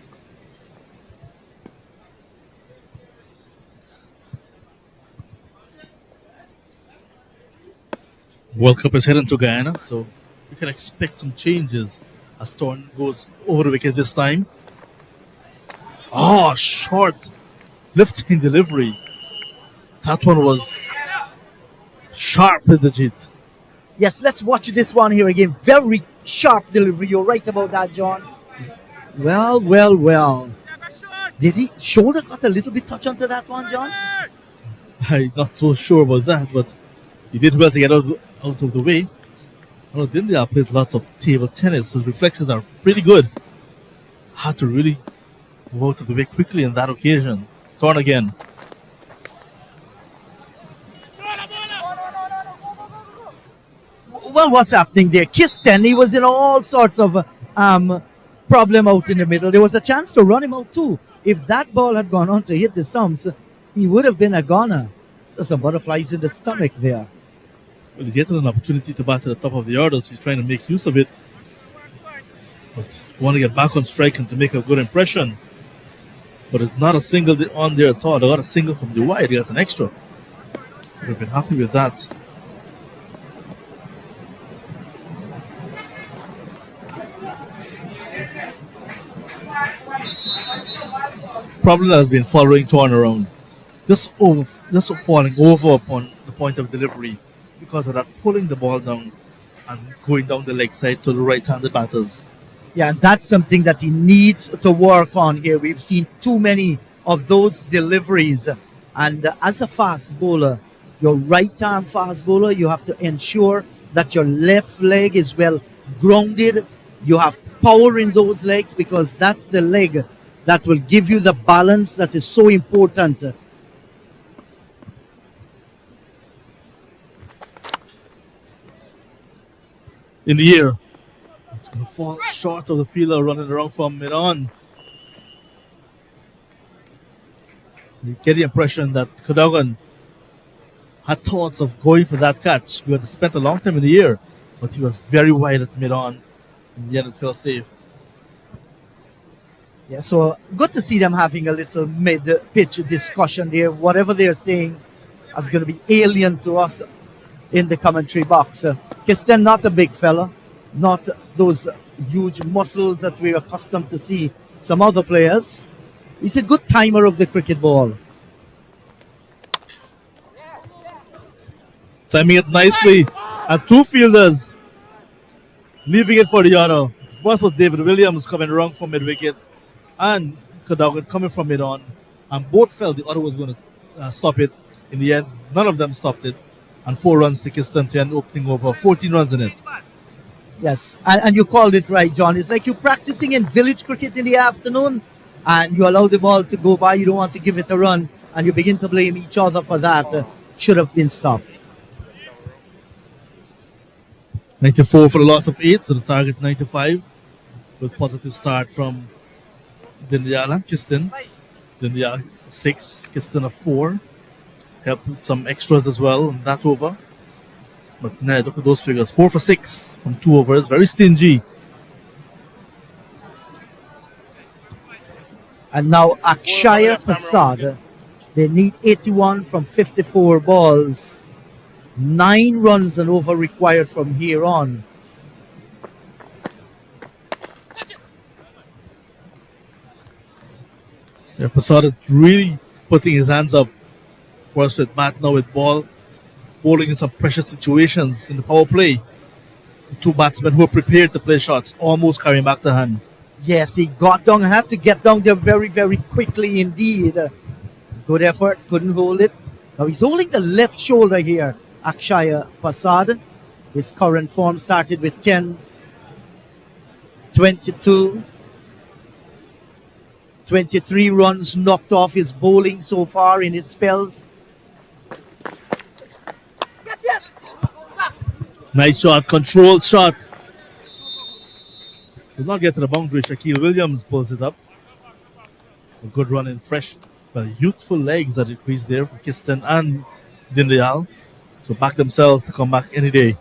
[SPEAKER 3] World Cup is heading to Guyana, so we can expect some changes as Thorn goes over the wicket this time. Oh, short lifting delivery. That one was sharp in the jit.
[SPEAKER 2] Yes, let's watch this one here again. Very sharp delivery. You're right about that, John. Well, well, well. Did he shoulder got a little bit touch onto that one, John?
[SPEAKER 3] I'm not so sure about that, but he did well to get out of the way. Well, India plays lots of table tennis, so his reflexes are pretty good. Had to really go out of the way quickly on that occasion. Turn again.
[SPEAKER 2] Well, what's happening there? Kiston, he was in all sorts of problem out in the middle. There was a chance to run him out too. If that ball had gone on to hit the stumps, he would have been a goner. So some butterflies in the stomach there.
[SPEAKER 3] Well, he's getting an opportunity to bat to the top of the order, so he's trying to make use of it. But want to get back on strike and to make a good impression. But it's not a single on there at all. They got a single from the wide. He got an extra. So they've been happy with that. Problem that has been following turnaround. Just falling over upon the point of delivery because of that pulling the ball down and going down the leg side to the right-handed batters.
[SPEAKER 2] Yeah, that's something that he needs to work on here. We've seen too many of those deliveries. And as a fast bowler, your right-arm fast bowler, you have to ensure that your left leg is well grounded. You have power in those legs because that's the leg that will give you the balance that is so important.
[SPEAKER 3] In the air. It's going to fall short of the fielder running around from mid-on. You get the impression that Kagan had thoughts of going for that catch because he spent a long time in the air, but he was very wide at mid-on. In the end, it fell safe.
[SPEAKER 2] Yeah, so good to see them having a little mid-pitch discussion there. Whatever they're saying is going to be alien to us in the commentary box. Kiston, not a big fella, not those huge muscles that we're accustomed to see some other players. He's a good timer of the cricket ball.
[SPEAKER 3] Timing it nicely, and two fielders leaving it for the other. First was David Williams coming wrong from mid-wicket, and Kagan coming from mid-on, and both felt the other was going to stop it. In the end, none of them stopped it, and 4 runs to Kiston to end opening over, 14 runs in it.
[SPEAKER 2] Yes, and you called it right, John. It's like you're practicing in village cricket in the afternoon, and you allow the ball to go by, you don't want to give it a run, and you begin to blame each other for that. Should have been stopped.
[SPEAKER 3] 94 for the loss of 8, so the target 95. With positive start from Dindyal and Kiston. Dindyal 6, Kiston a 4. Helped with some extras as well on that over. But nah, look at those figures. 4 for 6 from 2 overs. Very stingy.
[SPEAKER 2] And now Akshaya Persaud. They need 81 from 54 balls. 9 runs and over required from here on.
[SPEAKER 3] Yeah, Persaud is really putting his hands up for us with bat now with ball. Bowling in some pressure situations in the power play. The 2 batsmen who are prepared to play shots almost carrying back to hand.
[SPEAKER 2] Yes, he got down and had to get down there very, very quickly indeed. Good effort, couldn't hold it. Now he's holding the left shoulder here, Akshaya Persaud. His current form started with 10, 22, 23 runs knocked off his bowling so far in his spells.
[SPEAKER 3] Nice shot, controlled shot. Will not get to the boundary. Shaquille Williams pulls it up. A good run in fresh, but youthful legs that increased there for Kiston and Dindyal. So back themselves to come back any day.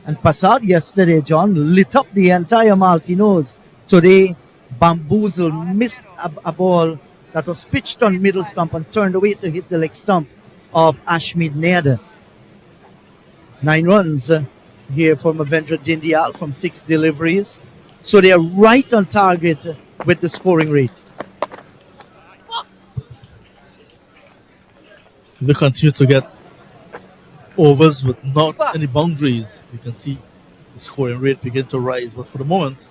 [SPEAKER 2] And Persaud yesterday, John, lit up the entire Malteenoes. Today, Bamboozle missed a ball that was pitched on middle stump and turned away to hit the leg stump of Ashmead Nair. 9 runs here for Mavendra Dindyal from 6 deliveries. So they are right on target with the scoring rate.
[SPEAKER 3] They continue to get overs with not any boundaries, you can see the scoring rate begin to rise. But for the moment,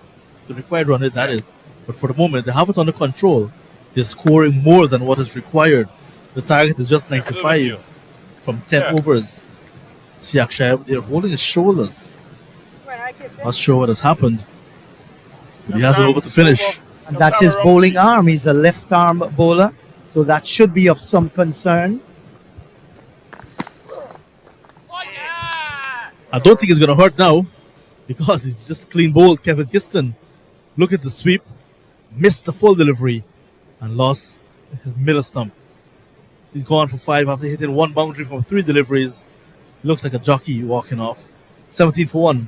[SPEAKER 3] the required run rate that is. But for the moment, they have it under control. They're scoring more than what is required. The target is just 95 from 10 overs. See Akshaya, they're holding his shoulders. Not sure what has happened. But he has an over to finish.
[SPEAKER 2] And that's his bowling arm. He's a left arm bowler, so that should be of some concern.
[SPEAKER 3] I don't think it's going to hurt now because he's just clean bowled Kevin Kiston. Look at the sweep, missed the full delivery and lost his middle stump. He's gone for 5 after hitting 1 boundary from 3 deliveries. Looks like a jockey walking off. 17 for 1,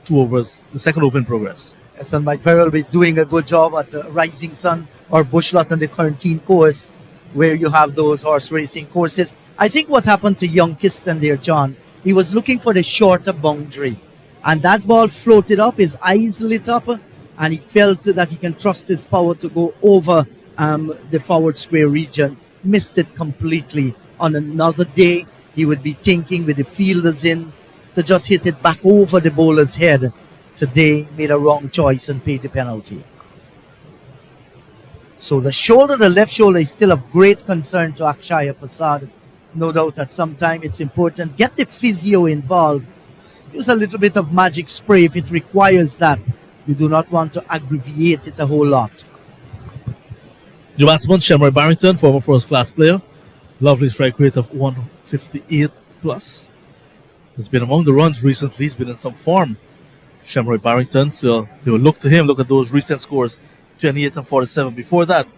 [SPEAKER 3] 2 overs, the second over in progress.
[SPEAKER 2] Yes, and might very well be doing a good job at Rising Sun or Bushlot on the quarantine course where you have those horse racing courses. I think what happened to young Kiston there, John, he was looking for the shorter boundary. And that ball floated up, his eyes lit up, and he felt that he can trust his power to go over the forward square region. Missed it completely. On another day, he would be thinking with the fielders in to just hit it back over the bowler's head. Today, made a wrong choice and paid the penalty. So the left shoulder is still of great concern to Akshaya Persaud. No doubt at some time it's important. Get the physio involved. Use a little bit of magic spray if it requires that. You do not want to aggravate it a whole lot.
[SPEAKER 3] New batsman, Shamroy Barrington, former first-class player. Lovely strike rate of 158 plus. He's been among the runs recently. He's been in some form. Shamroy Barrington, so they will look to him. Look at those recent scores. 28 and 47. Before that,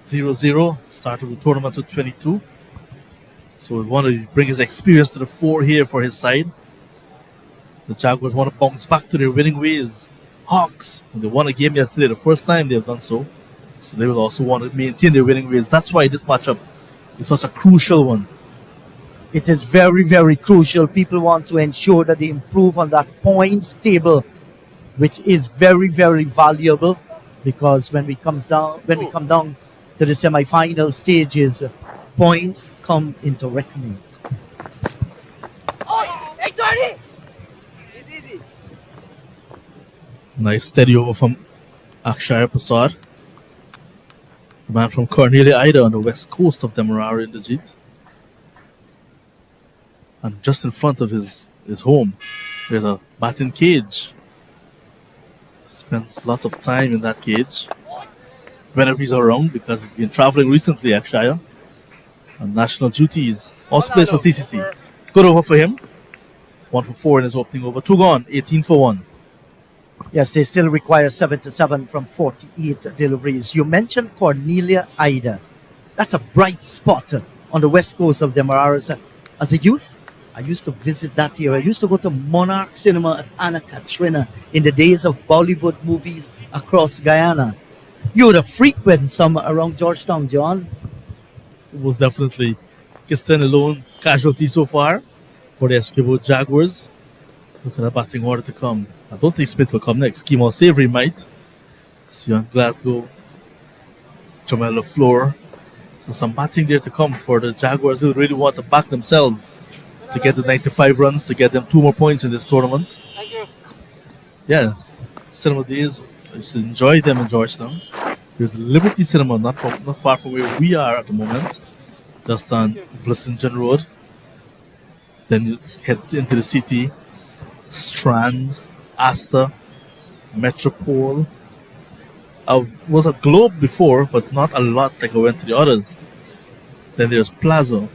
[SPEAKER 3] 0-0. Started the tournament with 22. So we want to bring his experience to the fore here for his side. The Jaguars want to bounce back to their winning ways. Hawks, when they won a game yesterday, the first time they have done so. So they will also want to maintain their winning ways. That's why this matchup is such a crucial one.
[SPEAKER 2] It is very, very crucial. People want to ensure that they improve on that points table, which is very, very valuable because when we come down to the semi-final stages, points come into reckoning.
[SPEAKER 4] Hey, Tony! It's easy.
[SPEAKER 3] Nice steady over from Akshaya Persaud. The man from Cornelia Ida on the west coast of Demerara in the Jeet. And just in front of his home, there's a batting cage. Spends lots of time in that cage whenever he's around because he's been traveling recently, Akshaya, on national duties. Also plays for CCC. Good over for him. 1 for 4 in his opening over. 2 gone, 18 for 1.
[SPEAKER 2] Yes, they still require 77 from 48 deliveries. You mentioned Cornelia Ida. That's a bright spot on the west coast of Demerara. As a youth, I used to visit that area. I used to go to Monarch Cinema at Anna Katrina in the days of Bollywood movies across Guyana. You would have frequented some around Georgetown, John.
[SPEAKER 3] It was definitely Kiston alone casualty so far for the Esquibo Jaguars. Look at the batting order to come. I don't think Smith will come next. Kimo Savory might. Sion Glasgow. Jamel LaFleur. So some batting there to come for the Jaguars who really want to back themselves to get the 95 runs, to get them 2 more points in this tournament.
[SPEAKER 4] Thank you.
[SPEAKER 3] Yeah, cinema days, I should enjoy them in Georgetown. There's the Liberty Cinema, not far from where we are at the moment, just on Blissingen Road. Then you head into the city, Strand, Astor, Metropole. I was at Globe before, but not a lot like I went to the others. Then there's Plaza.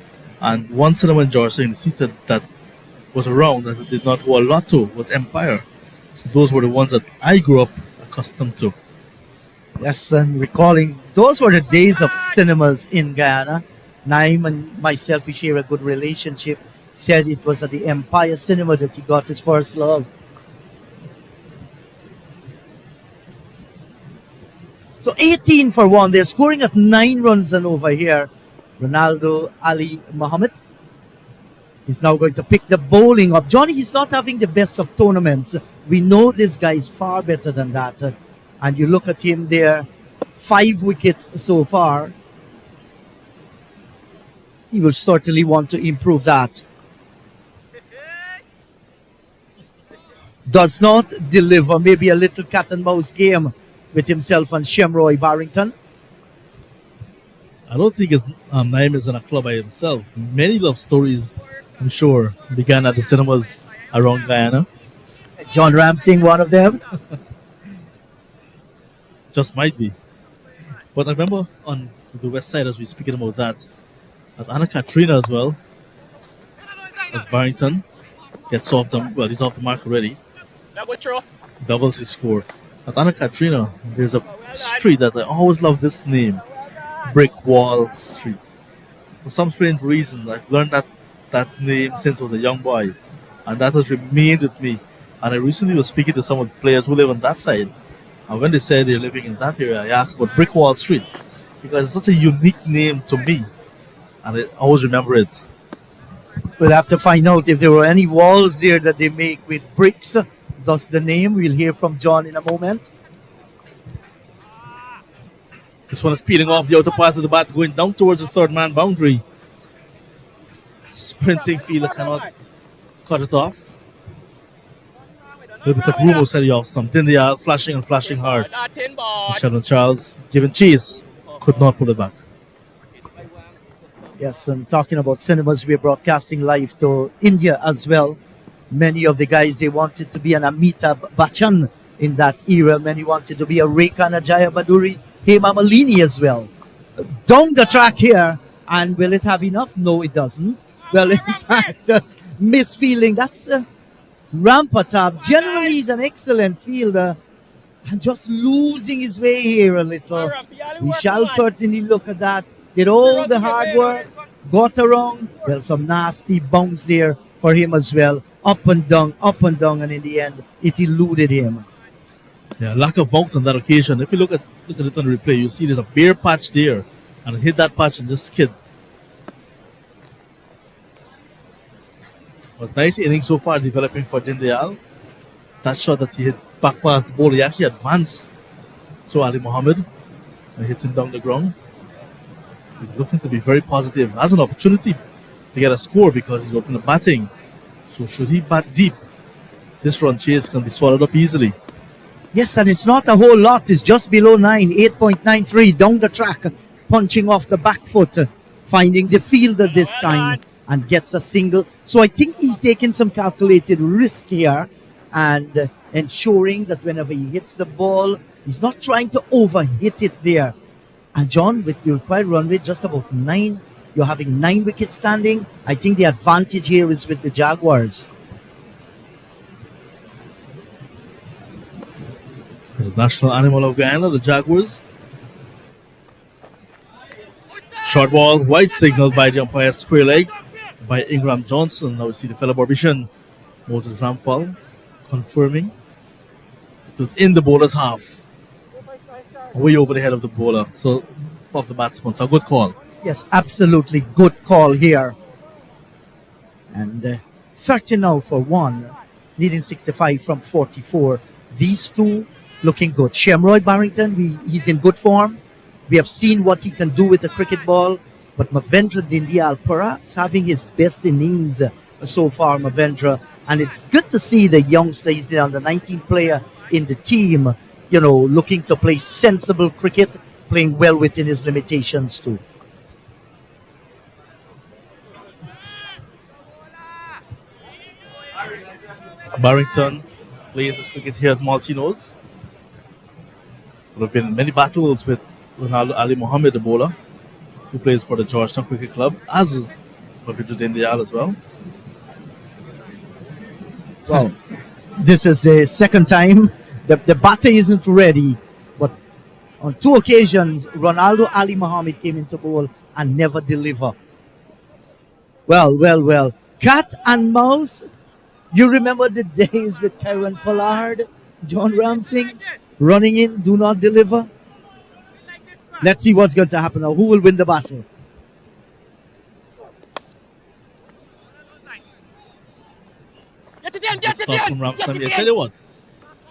[SPEAKER 3] And one cinema in Georgetown, the seat that was around that I did not go a lot to was Empire. So those were the ones that I grew up accustomed to.
[SPEAKER 2] Yes, and recalling, those were the days of cinemas in Guyana. Naim and myself, we share a good relationship. He said it was at the Empire Cinema that he got his first love. So 18 for 1. They're scoring at 9 runs and over here. Ronaldo Ali Mohammed is now going to pick the bowling up. Johnny, he's not having the best of tournaments. We know this guy is far better than that. And you look at him there, 5 wickets so far. He will certainly want to improve that. does not deliver. Maybe a little cat and mouse game with himself and Shamroy Barrington.
[SPEAKER 3] I don't think Naim is in a club by himself. Many love stories, I'm sure, began at the cinemas around Guyana.
[SPEAKER 2] John Ramsing, one of them.
[SPEAKER 3] Just might be. But I remember on the west side, as we're speaking about that, at Anna Katrina as well, as Barrington gets off the, well, he's off the mark already,
[SPEAKER 4] That would throw.
[SPEAKER 3] doubles his score. At Anna Katrina, there's a street that I always love this name, Brick Wall Street. For some strange reason, I've learned that name since I was a young boy, and that has remained with me. And I recently was speaking to some of the players who live on that side, and when they said they're living in that area, I asked about Brick Wall Street, because it's such a unique name to me, and I always remember it.
[SPEAKER 2] We'll have to find out if there were any walls there that they make with bricks. Thus the name. We'll hear from John in a moment.
[SPEAKER 3] This one is peeling off the outer part of the bat, going down towards the third man boundary. Sprinting fielder cannot cut it off. A little bit of room outside the off stump. Then they are flashing and flashing hard.
[SPEAKER 4] That 10 ball.
[SPEAKER 3] Sheldon Charles giving chase. Could not pull it back.
[SPEAKER 2] Yes, and talking about cinemas, we're broadcasting live to India as well. Many of the guys, they wanted to be an Amitabh Bachchan in that era. Many wanted to be a Rekha Najaya Baduri, Hema Malini as well. Down the track here, and will it have enough? No, it doesn't. Well, in fact, misfielding, that's Rampatab. Generally, he's an excellent fielder, and just losing his way here a little. We shall certainly look at that. Did all the hard work, got around. Well, some nasty bounce there for him as well. Up and down, and in the end, it eluded him.
[SPEAKER 3] Yeah, lack of bounce on that occasion. If you look at it on the replay, you'll see there's a bare patch there, and hit that patch and just skid. But nice inning so far developing for Dindayal. That shot that he hit back past the ball, he actually advanced to Ali Mohammed and hit him down the ground. He's looking to be very positive. Has an opportunity to get a score because he's open to batting. So should he bat deep, this run chase can be swallowed up easily.
[SPEAKER 2] Yes, and it's not a whole lot. It's just below 9, 8.93 down the track, punching off the back foot, finding the fielder this time, and gets a single. So I think he's taking some calculated risk here and ensuring that whenever he hits the ball, he's not trying to overhit it there. And John, with the required run rate just about 9, you're having 9 wickets standing. I think the advantage here is with the Jaguars.
[SPEAKER 3] The national animal of Guyana, the Jaguars. Short ball, white signaled by the umpire, square leg by Ingram Johnson. Now we see the fellow Barbician, Moses Ramphal, confirming it was in the bowler's half. Way over the head of the bowler, so off the batsman. So a good call.
[SPEAKER 2] Yes, absolutely good call here. And 30 now for 1, leading 65 from 44. These two looking good. Shamroy Barrington, he's in good form. We have seen what he can do with a cricket ball. But Mavendra Dindayal perhaps having his best innings so far, Mavendra. And it's good to see the youngster, he's the under 19 player in the team, you know, looking to play sensible cricket, playing well within his limitations too.
[SPEAKER 3] Barrington plays this cricket here at Malteenoes. There have been many battles with Ronaldo Ali Mohammed, the bowler, who plays for the Georgetown Cricket Club, as Mavendra Dindayal as well.
[SPEAKER 2] Well, this is the second time the batter isn't ready, but on 2 occasions, Ronaldo Ali Mohammed came into bowl and never deliver. Well. Cat and mouse. You remember the days with Karen Pollard, John Ramsing, running in, do not deliver? Let's see what's going to happen now. Who will win the battle?
[SPEAKER 4] Get it in,
[SPEAKER 3] Good
[SPEAKER 4] get it
[SPEAKER 3] start from
[SPEAKER 4] in!
[SPEAKER 3] Ramsam.
[SPEAKER 4] Get
[SPEAKER 3] I
[SPEAKER 4] it
[SPEAKER 3] tell
[SPEAKER 4] in!
[SPEAKER 3] you what,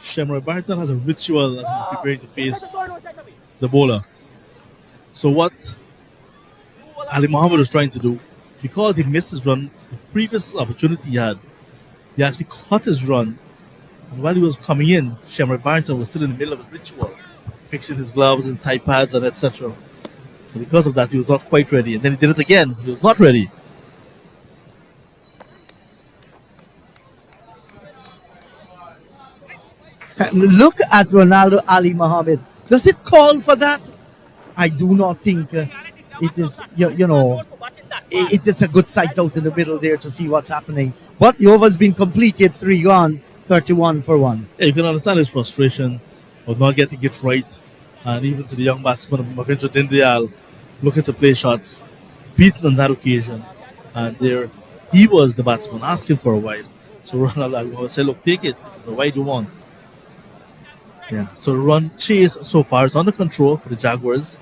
[SPEAKER 3] Shamroy Barrington has a ritual as he's preparing to face the bowler. So what Ali Mohammed was trying to do, because he missed his run, the previous opportunity he had, he actually caught his run And while he was coming in, Shamrock Barrington was still in the middle of his ritual, fixing his gloves, his thigh pads, and etc. So because of that, he was not quite ready. And then he did it again. He was not ready.
[SPEAKER 2] Look at Ronaldo Ali Mohammed. Does it call for that? I do not think it is, it is a good sight out in the middle there to see what's happening. But the over's been completed, 3 gone, 31 for 1.
[SPEAKER 3] Yeah, you can understand his frustration of not getting it right. And even to the young batsman, Mavindra Dindyal, looking to play shots, beaten on that occasion. And there he was the batsman asking for a wide. So Ronald Ali Mohammed said, look, take it. It's the wide you want. Yeah, so run chase so far is under control for the Jaguars.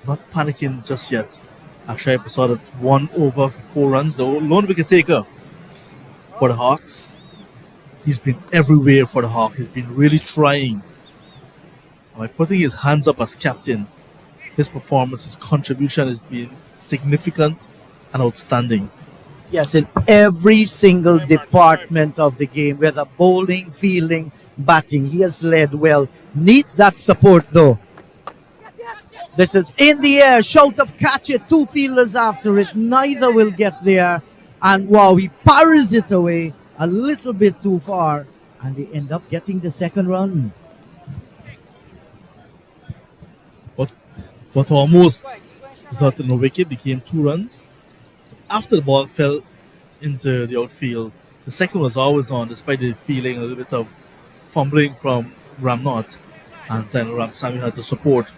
[SPEAKER 3] Not panicking just yet. Akshaya Persaud at 1 over 4 runs, the lone wicket taker for the Hawks. He's been everywhere for the Hawks. He's been really trying. By putting his hands up as captain, his performance, his contribution has been significant and outstanding.
[SPEAKER 2] Yes, in every single department of the game, whether bowling, fielding, batting, he has led well. Needs that support though. This is in the air, shout of catch it, 2 fielders after it, neither will get there. And wow, he parries it away a little bit too far, and they end up getting the second run.
[SPEAKER 3] But almost resulted in a wicket, became 2 runs. After the ball fell into the outfield, the second was always on, despite the feeling a little bit of fumbling from Ramnot, and then Ramsamy had to support.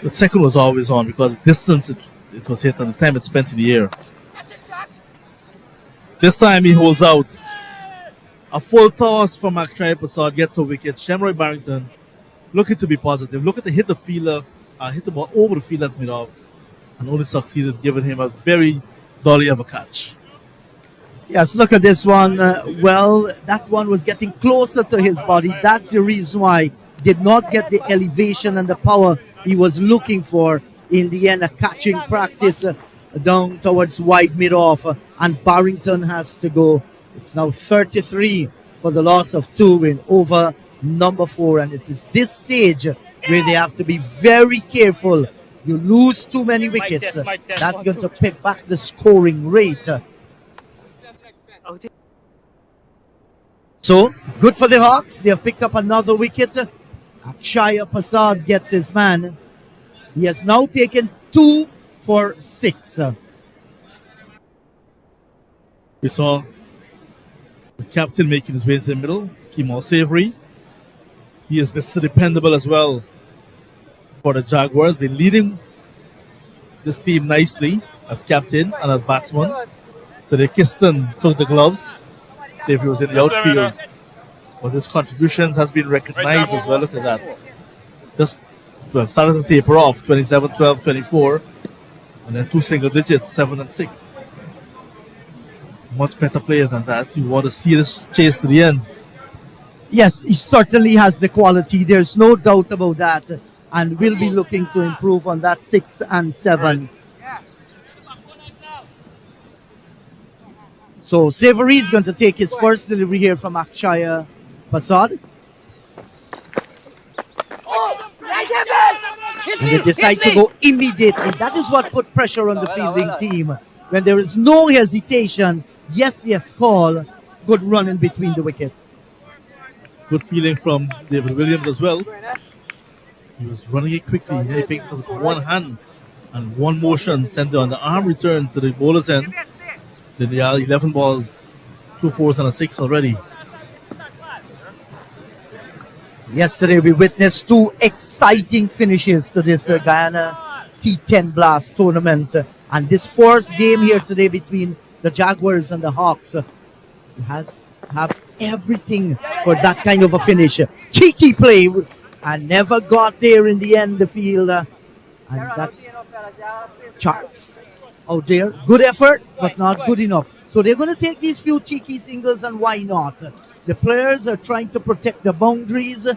[SPEAKER 3] The second was always on because the distance it was hit and the time it spent in the air. This time he holds out. A full toss from Akshaya Persaud gets a wicket. Shamrock Barrington looking to be positive, looking to hit the fielder, hit the ball over the field at mid-off, and only succeeded giving him a very dolly of a catch.
[SPEAKER 2] Yes, look at this one. Well, that one was getting closer to his body. That's the reason why he did not get the elevation and the power he was looking for. In the end, a catching practice down towards wide mid-off, and Barrington has to go. It's now 33 for the loss of 2 in over number 4, and it is this stage where they have to be very careful. You lose too many wickets, that's going to pick back the scoring rate. So, good for the Hawks. They have picked up another wicket. Akshaya Persaud gets his man. He has now taken 2 for 6.
[SPEAKER 3] We saw the captain making his way into the middle, Kemal Savory. He is Mr. Dependable as well for the Jaguars. They're leading this team nicely as captain and as batsman. Today, Kiston took the gloves. Savory was in the outfield. But his contributions has been recognized as well. Look at that. Just started to taper off, 27, 12, 24. And then 2 single digits, 7 and 6. Much better player than that. You want to see this chase to the end.
[SPEAKER 2] Yes, he certainly has the quality. There's no doubt about that. And we'll be looking to improve on that 6 and 7. So Savory is going to take his first delivery here from Akshaya Persaud. And they decide to go immediately. That is what put pressure on the fielding team. When there is no hesitation, yes, call. Good run in between the wicket.
[SPEAKER 3] Good feeling from David Williams as well. He was running it quickly. He picked it with one hand and one motion, sent it on the arm return to the bowler's end. Then they are 11 balls, 2 4s and a 6 already.
[SPEAKER 2] Yesterday we witnessed 2 exciting finishes to this Guyana T10 Blast tournament. And this first game here today between the Jaguars and the Hawks has everything for that kind of a finish. Cheeky play and never got there in the end, the field. And that's Charles out there. Good effort, but not good enough. So they're going to take these few cheeky singles, and why not? The players are trying to protect the boundaries.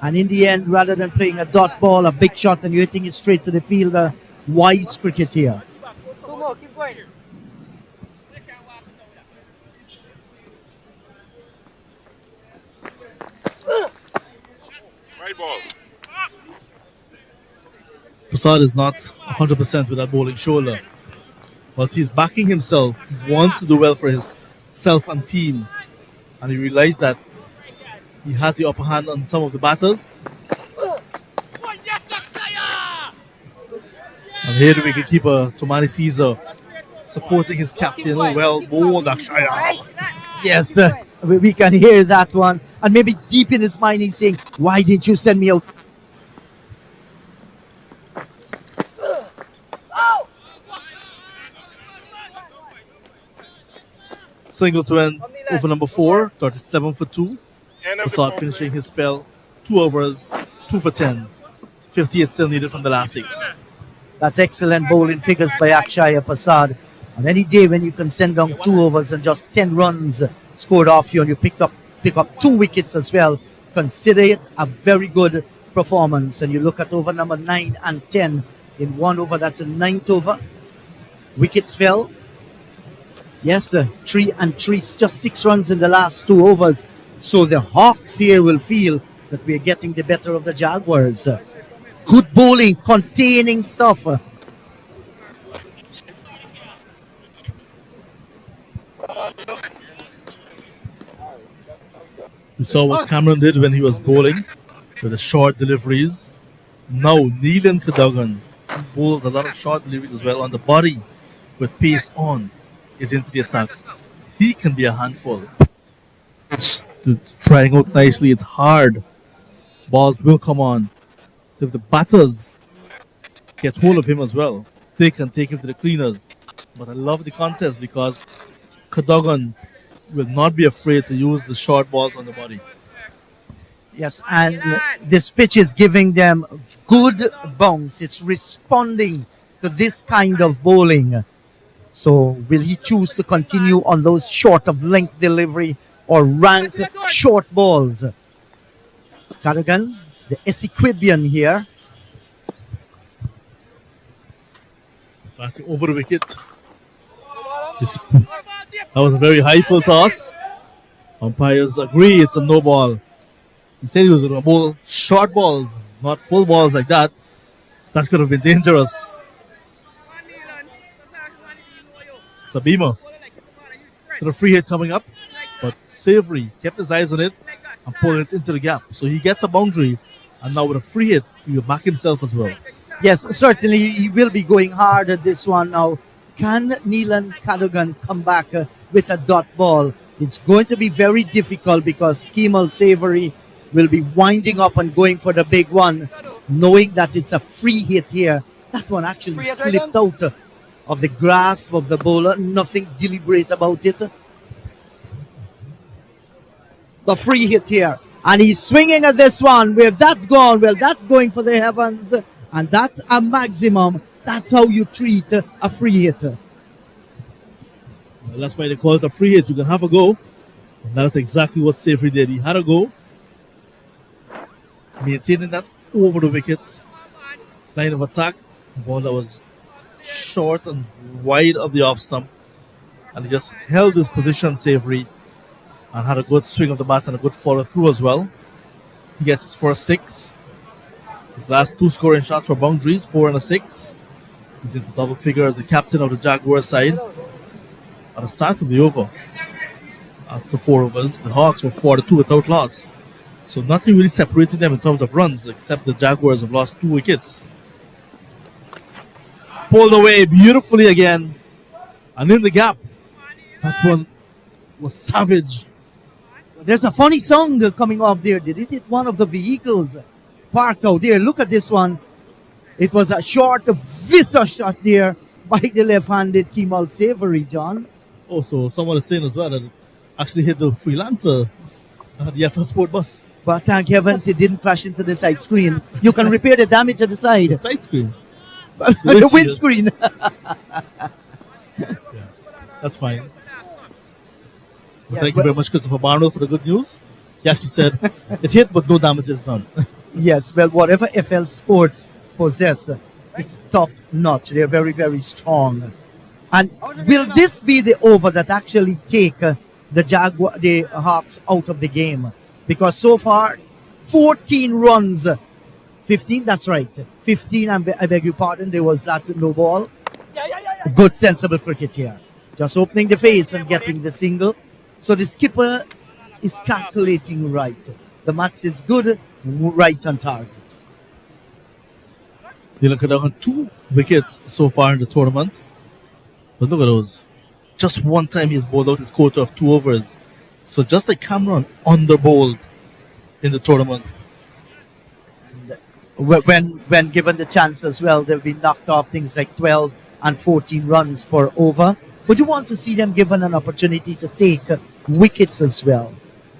[SPEAKER 2] And in the end, rather than playing a dot ball, a big shot, and you're hitting it straight to the field, wise cricket here.
[SPEAKER 4] 2 more, keep going.
[SPEAKER 3] Persaud is not 100% with that bowling shoulder. But he's backing himself. He wants to do well for his self and team. And he realized that he has the upper hand on some of the batters. And here the wicketkeeper, Tomani Caesar, supporting his captain. Oh, well bowled, Akshaya.
[SPEAKER 2] Yes, we can hear that one. And maybe deep in his mind, he's saying, why didn't you send me out?
[SPEAKER 3] Single to end over number 4, 37 for 2. Persaud finishing his spell, 2 overs, 2 for 10. 58 still needed from the last 6.
[SPEAKER 2] That's excellent bowling figures by Akshaya Persaud. On any day when you can send down 2 overs and just 10 runs scored off you, and you pick up 2 wickets as well, consider it a very good performance. And you look at over number 9 and 10 in 1 over, that's a 9th over. Wickets fell. Yes, 3 and 3, just 6 runs in the last 2 overs. So the Hawks here will feel that we are getting the better of the Jaguars. Good bowling, containing stuff.
[SPEAKER 3] We saw what Cameron did when he was bowling with the short deliveries. Now, Neelan Kagan bowls a lot of short deliveries as well on the body with pace on, is into the attack. He can be a handful. It's trying out nicely. It's hard. Balls will come on. So if the batters get hold of him as well, they can take him to the cleaners. But I love the contest because Cadogan will not be afraid to use the short balls on the body.
[SPEAKER 2] Yes, and this pitch is giving them good bounce. It's responding to this kind of bowling. So will he choose to continue on those short of length delivery or rank short balls? Cadogan, the Essequibian here.
[SPEAKER 3] Starting over the wicket. That was a very high full toss. Umpires agree it's a no ball. He said he was going to bowl short balls, not full balls like that. That could have been dangerous. It's a beamer. So the free hit coming up, but Savory kept his eyes on it and pulled it into the gap. So he gets a boundary, and now with a free hit, he will back himself as well.
[SPEAKER 2] Yes, certainly he will be going hard at this one now. Can Neelan Cadogan come back with a dot ball? It's going to be very difficult because Kemal Savory will be winding up and going for the big one, knowing that it's a free hit here. That one actually slipped out of the grasp of the bowler. Nothing deliberate about it. The free hit here. And he's swinging at this one. Where that's gone, well, that's going for the heavens. And that's a maximum. That's how you treat a free hit.
[SPEAKER 3] Well, that's why they call it a free hit. You can have a go. And that's exactly what Savory did. He had a go, maintaining that over the wicket line of attack. The ball that was short and wide of the off stump. And he just held his position, Savory, and had a good swing of the bat and a good follow through as well. He gets his first 6. His last 2 scoring shots were boundaries, 4 and a 6. He's into double figure as the captain of the Jaguars side. At the start of the over, after 4 overs, the Hawks were 4-2 without loss. So nothing really separated them in terms of runs, except the Jaguars have lost 2 wickets. Pulled away beautifully again, and in the gap. That one was savage.
[SPEAKER 2] There's a funny sound coming off there. Did it hit one of the vehicles parked out there? Look at this one. It was a short, visa shot there by the left-handed Kemal Savory, John.
[SPEAKER 3] Oh, so someone is saying as well that it actually hit the freelancer at the FL Sport bus.
[SPEAKER 2] But thank heavens it didn't crash into the side screen. You can repair the damage at the side.
[SPEAKER 3] The side screen.
[SPEAKER 2] The windscreen.
[SPEAKER 3] Yeah, that's fine. Well, thank you very much, Christopher Barno, for the good news. He actually said it hit, but no damage is done.
[SPEAKER 2] Yes, well, whatever FL Sports possess, it's top notch. They're very, very strong. And will this be the over that actually take the Hawks out of the game? Because so far, 14 runs 15, that's right. 15, I beg your pardon, there was that no ball. Good, sensible cricket here. Just opening the face and getting the single. So the skipper is calculating right. The match is good, right on target.
[SPEAKER 3] You look at that, 2 wickets so far in the tournament. But look at those. Just one time he's bowled out his quota of 2 overs. So just like Cameron, under bowled in the tournament.
[SPEAKER 2] When given the chance as well, they'll be knocked off things like 12 and 14 runs per over. But you want to see them given an opportunity to take wickets as well.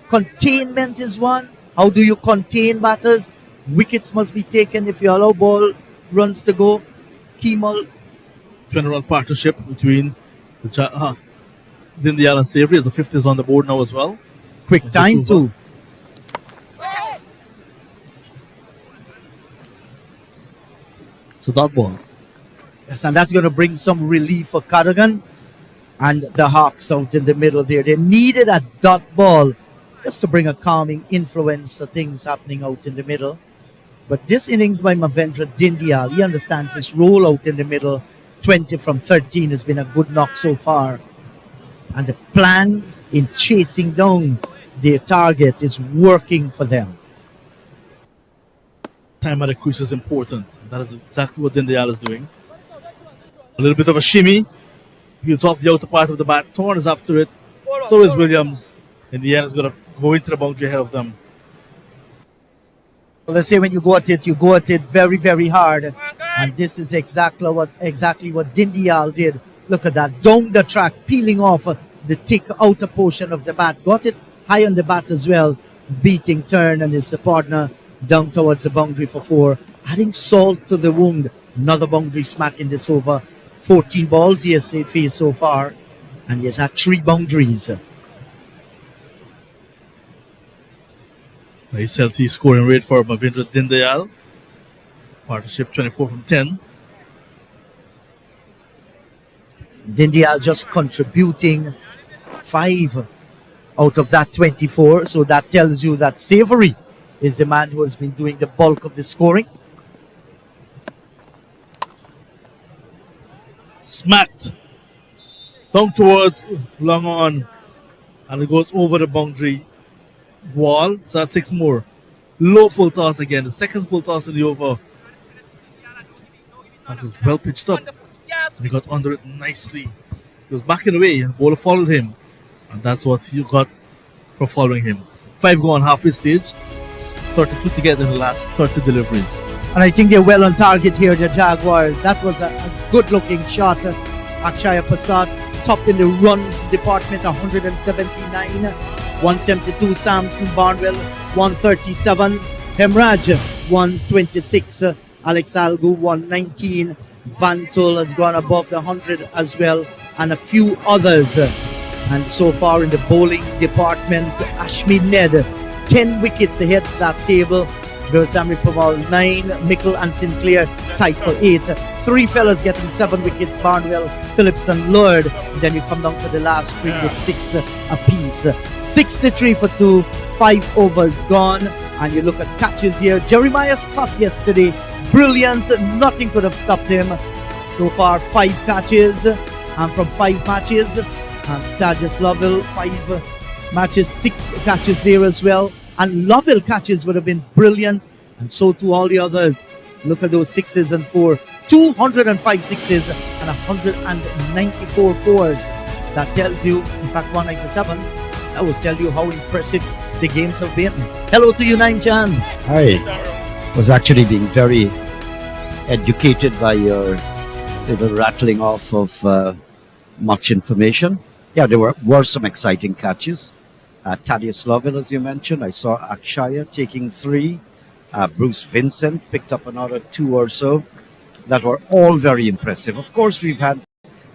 [SPEAKER 2] Containment is one. How do you contain batters? Wickets must be taken if you allow ball runs to go. Kemal.
[SPEAKER 3] 20-run partnership between the Dindyal and Savory, as the 5th is on the board now as well.
[SPEAKER 2] Quick time too.
[SPEAKER 3] So that ball.
[SPEAKER 2] Yes, and that's going to bring some relief for Kagan and the Hawks out in the middle there. They needed a dot ball just to bring a calming influence to things happening out in the middle. But this innings by Mavendra Dindyal, he understands his role out in the middle. 20 from 13 has been a good knock so far. And the plan in chasing down their target is working for them.
[SPEAKER 3] Time at the crease is important. That is exactly what Dindyal is doing. A little bit of a shimmy. He's off the outer part of the bat. Thorne is after it. So is Williams. In the end, is going to go into the boundary ahead of them.
[SPEAKER 2] Well, let's say when you go at it very, very hard. And this is exactly what Dindyal did. Look at that. Down the track, peeling off the thick outer portion of the bat. Got it high on the bat as well. Beating Turn and his partner down towards the boundary for 4. Adding salt to the wound. Another boundary smack in this over. 14 balls he has faced so far. And he has had 3 boundaries.
[SPEAKER 3] Nice healthy scoring rate for Mavendra Dindyal. Partnership 24 from 10.
[SPEAKER 2] Dindyal just contributing 5 out of that 24. So that tells you that Savory is the man who has been doing the bulk of the scoring.
[SPEAKER 3] Smacked. Down towards long on. And it goes over the boundary wall. So that's 6 more. Low full toss again. The second full toss in the over. That was well pitched up. He got under it nicely. He was backing away and the bowler followed him. And that's what you got for following him. 5 gone halfway stage. 32 to get in the last 30 deliveries.
[SPEAKER 2] And I think they're well on target here, the Jaguars. That was a good looking shot. Akshaya Persaud top in the runs department, 179. 172 Samson Barnwell, 137. Hemraj, 126. Alex Algu, 119. Vantul has gone above the 100 as well, and a few others. And so far in the bowling department, Ashmi Ned, 10 wickets ahead that table. Versamri Paval 9, Mickle and Sinclair tied for 8. 3 fellas getting 7 wickets, Barnwell, Phillips and Lord. And then you come down to the last 3 with 6 apiece. 63 for 2, 5 overs gone. And you look at catches here. Jeremiah Scott yesterday, brilliant, nothing could have stopped him. So far 5 catches, and from 5 matches, and Thaddeus Lovell 5 matches, 6 catches there as well. And Lovell catches would have been brilliant, and so too all the others. Look at those 6s and 4, 205 6s and 194 4s. That tells you, in fact 197, that will tell you how impressive the games have been. Hello to you, Nine Chan.
[SPEAKER 1] Hi. Was actually being very educated by your little rattling off of much information. Yeah, there were some exciting catches. Thaddeus Lovell, as you mentioned. I saw Akshaya taking 3. Bruce Vincent picked up another 2 or so. That were all very impressive. Of course, we've had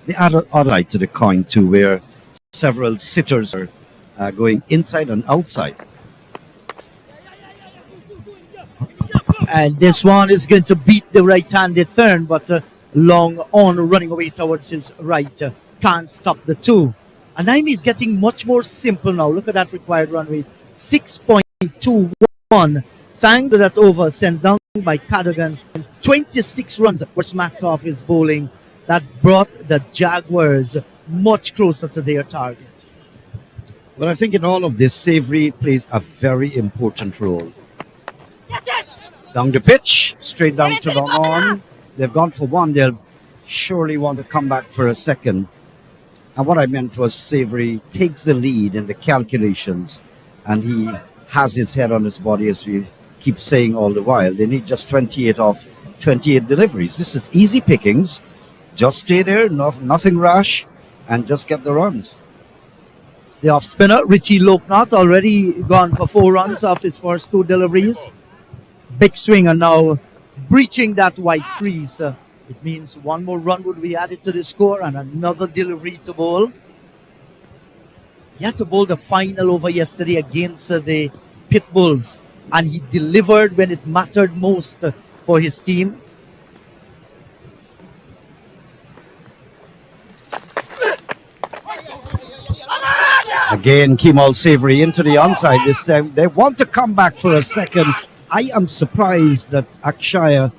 [SPEAKER 1] the other side to the coin too, where several sitters are going inside and outside.
[SPEAKER 2] And this one is going to beat the right-handed Thurn, but long on running away towards his right. Can't stop the 2. And Naimi is getting much more simple now. Look at that required run rate. 6.21 Thanks to that over sent down by Kagan, 26 runs were smacked off his bowling. That brought the Jaguars much closer to their target.
[SPEAKER 1] Well, I think in all of this, Savory plays a very important role. Down the pitch, straight down to long on. They've gone for one. They'll surely want to come back for a second. And what I meant was Savory takes the lead in the calculations, and he has his head on his body, as we keep saying all the while. They need just 28 off 28 deliveries. This is easy pickings. Just stay there, nothing rash, and just get the runs.
[SPEAKER 2] The off spinner, Richie Loknot, already gone for 4 runs off his first 2 deliveries. Big swinger now breaching that white crease. It means 1 more run would be added to the score and another delivery to bowl. He had to bowl the final over yesterday against the Pit Bulls, and he delivered when it mattered most for his team.
[SPEAKER 1] Again, Kemal Savory into the onside this time. They want to come back for a second. I am surprised that Akshaya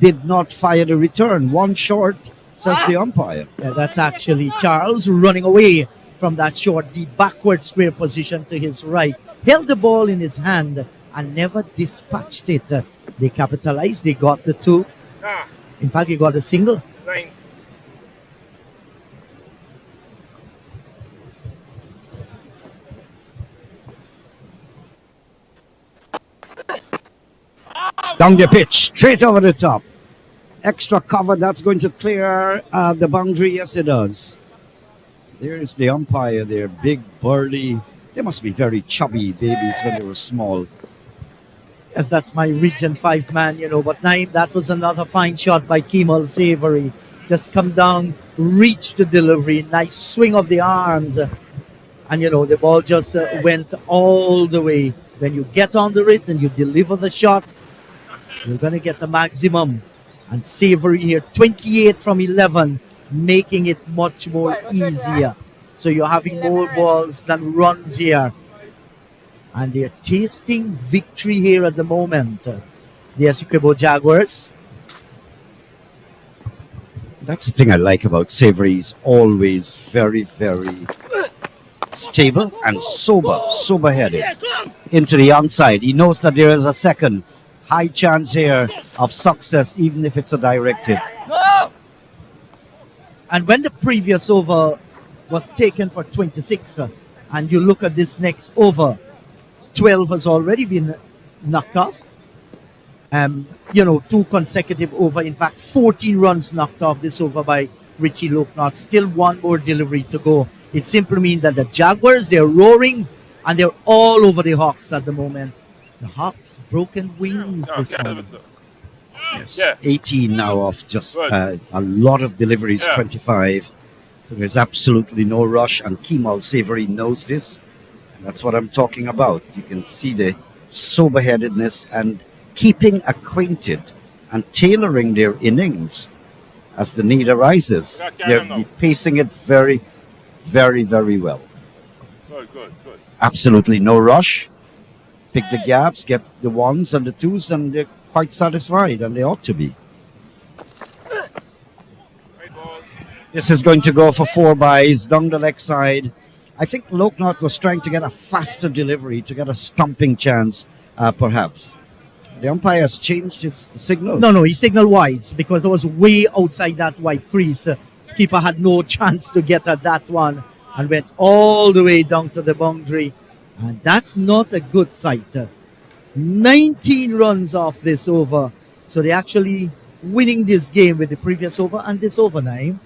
[SPEAKER 1] did not fire the return. 1 short, says the umpire.
[SPEAKER 2] Yeah, that's actually Charles running away from that short, the backward square position to his right. Held the ball in his hand and never dispatched it. They capitalized. They got the 2. In fact, he got a single.
[SPEAKER 5] Line.
[SPEAKER 1] Down the pitch, straight over the top. Extra cover, that's going to clear the boundary. Yes, it does. There is the umpire there, big, burly. They must be very chubby babies when they were small.
[SPEAKER 2] Yes, that's my Region 5 man, But Naim, that was another fine shot by Kemal Savory. Just come down, reach the delivery, nice swing of the arms. And, the ball just went all the way. When you get under it and you deliver the shot, you're going to get the maximum. And Savory here, 28 from 11, making it much more easier. So you're having more balls than runs here. And they're tasting victory here at the moment. The Essequibo Jaguars.
[SPEAKER 1] That's the thing I like about Savory. He's always very, very stable and sober-headed. Into the onside. He knows that there is a second. High chance here of success, even if it's a direct hit.
[SPEAKER 2] And when the previous over was taken for 26, and you look at this next over, 12 has already been knocked off. 2 consecutive over. In fact, 14 runs knocked off this over by Richie Loknot. Still 1 more delivery to go. It simply means that the Jaguars, they're roaring, and they're all over the Hawks at the moment. The Hawks broken wings this morning.
[SPEAKER 1] Yes,
[SPEAKER 5] Yeah.
[SPEAKER 1] 18 now off just
[SPEAKER 5] Good.
[SPEAKER 1] a lot of deliveries,
[SPEAKER 5] Yeah.
[SPEAKER 1] 25. So there's absolutely no rush, and Kemal Savory knows this. And that's what I'm talking about. You can see the sober-headedness and keeping acquainted and tailoring their innings as the need arises.
[SPEAKER 5] Yeah,
[SPEAKER 1] They're
[SPEAKER 5] Kagan now.
[SPEAKER 1] pacing it very, very, very well.
[SPEAKER 5] Good.
[SPEAKER 1] Absolutely no rush. Pick the gaps, get the 1s and the 2s, and they're quite satisfied, and they ought to be.
[SPEAKER 5] Right ball.
[SPEAKER 1] This is going to go for 4 byes down the leg side. I think Loknot was trying to get a faster delivery to get a stumping chance, perhaps. The umpire has changed his signal.
[SPEAKER 2] No, he signaled wides because it was way outside that white crease. Keeper had no chance to get at that one and went all the way down to the boundary. And that's not a good sight. 19 runs off this over. So they're actually winning this game with the previous over and this over, Naim.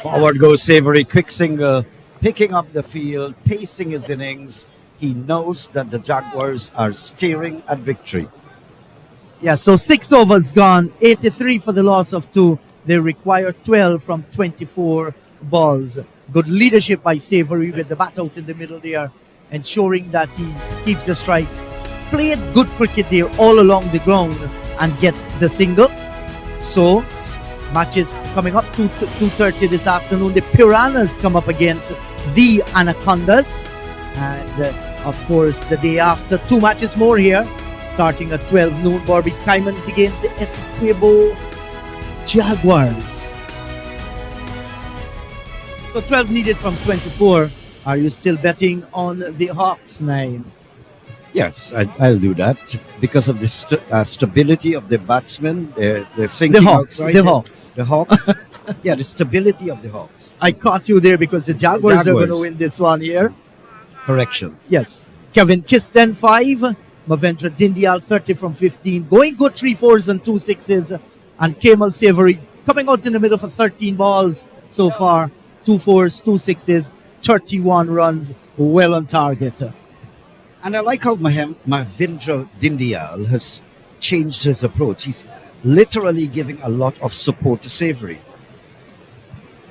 [SPEAKER 1] Forward goes Savory, quick single, picking up the field, pacing his innings. He knows that the Jaguars are staring at victory.
[SPEAKER 2] Yeah, so 6 overs gone, 83 for the loss of 2. They require 12 from 24 balls. Good leadership by Savory with the bat out in the middle there, ensuring that he keeps the strike. Played good cricket there all along the ground and gets the single. So, matches coming up 2:30 this afternoon. The Piranhas come up against the Anacondas. And Of course, the day after, 2 matches more here, starting at 12 noon. Borby's Caimans against the Essequibo Jaguars. So 12 needed from 24. Are you still betting on the Hawks, Naim?
[SPEAKER 1] Yes, I'll do that because of the stability of the batsmen. They're thinking
[SPEAKER 2] The Hawks.
[SPEAKER 1] outside
[SPEAKER 2] The
[SPEAKER 1] it.
[SPEAKER 2] Hawks.
[SPEAKER 1] The Hawks. Yeah, the stability of the Hawks.
[SPEAKER 2] I caught you there because the Jaguars are going to
[SPEAKER 1] Jaguars.
[SPEAKER 2] win this one here.
[SPEAKER 1] Correction.
[SPEAKER 2] Yes. Kevin Kisten 5. Mavendra Dindial 30 from 15. Going good 3 4s and 2 6s. And Kamal Savory coming out in the middle for 13 balls so far. 2 4s, 2 6s, 31 runs. Well on target.
[SPEAKER 1] And I like how Mavendra Dindial has changed his approach. He's literally giving a lot of support to Savory.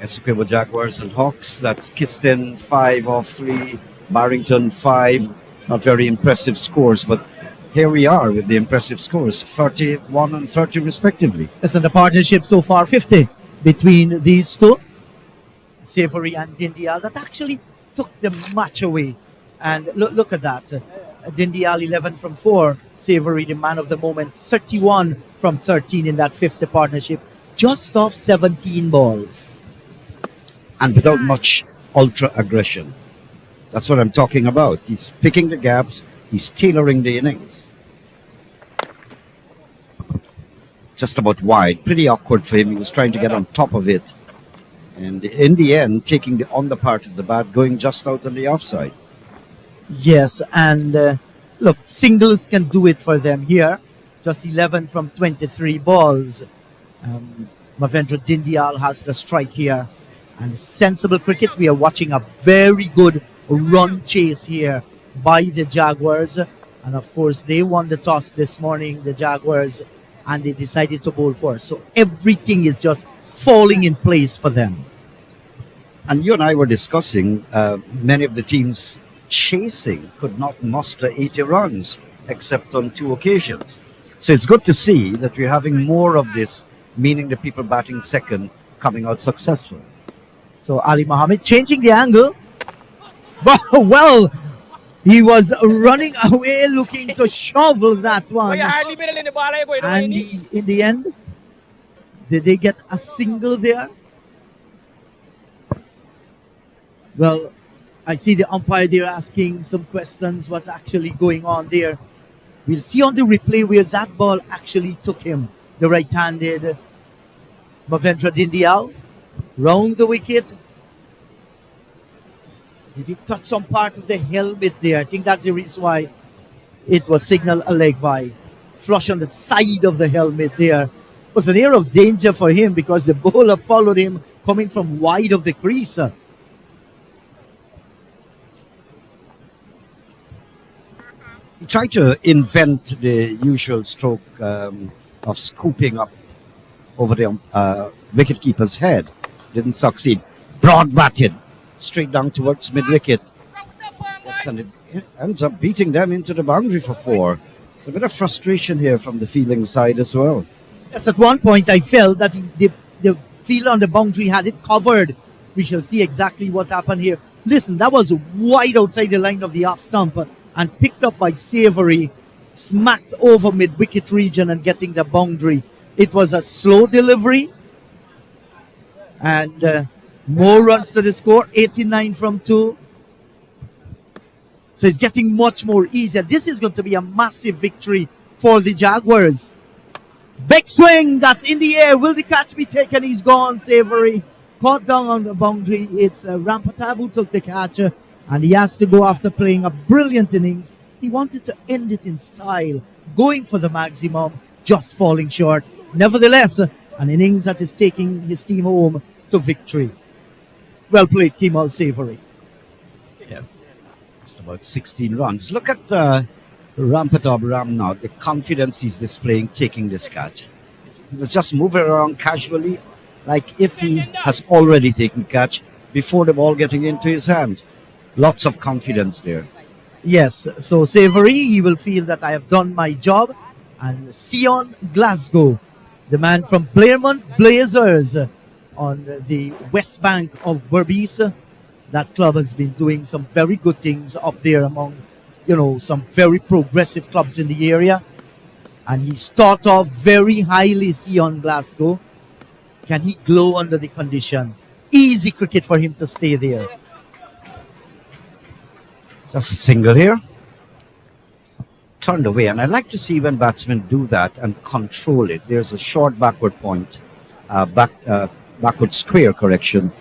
[SPEAKER 1] Essequibo Jaguars and Hawks. That's Kistin 5 off 3, Barrington 5. Not very impressive scores, but here we are with the impressive scores, 31 and 30 respectively.
[SPEAKER 2] Listen, the partnership so far 50 between these two, Savory and Dindial, that actually took the match away. And look at that. Dindial 11 from 4, Savory the man of the moment, 31 from 13 in that 50 partnership, just off 17 balls.
[SPEAKER 1] And without much ultra aggression. That's what I'm talking about. He's picking the gaps, he's tailoring the innings. Just about wide, pretty awkward for him. He was trying to get on top of it. And in the end, taking the on the part of the bat, going just out on the offside.
[SPEAKER 2] Yes, and look, singles can do it for them here. Just 11 from 23 balls. Mavendra Dindial has the strike here. And sensible cricket. We are watching a very good run chase here by the Jaguars. And of course, they won the toss this morning, the Jaguars, and they decided to bowl first. So everything is just falling in place for them.
[SPEAKER 1] And you and I were discussing many of the teams chasing could not muster 80 runs, except on 2 occasions. So it's good to see that we're having more of this, meaning the people batting second coming out successful.
[SPEAKER 2] So Ali Mohammed changing the angle. Well, he was running away looking to shovel that one. And in the end, did they get a single there? Well, I see the umpire there asking some questions. What's actually going on there? We'll see on the replay where that ball actually took him. The right-handed Mavendra Dindial round the wicket. Did he touch some part of the helmet there? I think that's the reason why it was signaled a leg by. Flush on the side of the helmet there. It was an air of danger for him because the bowler followed him coming from wide of the crease.
[SPEAKER 1] He tried to invent the usual stroke of scooping up over the wicketkeeper's head. Didn't succeed. Broad batted, straight down towards mid-wicket. Yes, and it ends up beating them into the boundary for 4. It's a bit of frustration here from the fielding side as well.
[SPEAKER 2] Yes, at one point I felt that the field on the boundary had it covered. We shall see exactly what happened here. Listen, that was wide outside the line of the off stump and picked up by Savory, smacked over mid-wicket region and getting the boundary. It was a slow delivery and more runs to the score, 89 from 2. So it's getting much more easier. This is going to be a massive victory for the Jaguars. Big swing, that's in the air. Will the catch be taken? He's gone, Savory. Caught down on the boundary. It's Rampatab who took the catch, and he has to go after playing a brilliant innings. He wanted to end it in style, going for the maximum, just falling short. Nevertheless, an innings that is taking his team home to victory. Well played, Kemal Savory.
[SPEAKER 1] Yeah, just about 16 runs. Look at Rampatab Ram now, the confidence he's displaying taking this catch. He was just moving around casually, like if he has already taken catch before the ball getting into his hands. Lots of confidence there.
[SPEAKER 2] Yes, so Savory, he will feel that I have done my job. And Sion Glasgow, the man from Blairmont Blazers on the west bank of Berbice. That club has been doing some very good things up there among some very progressive clubs in the area. And he's thought of very highly, Sion Glasgow. Can he glow under the condition? Easy cricket for him to stay there.
[SPEAKER 1] Just a single here. Turned away, and I like to see when batsmen do that and control it. There's a short backward point, backward square correction,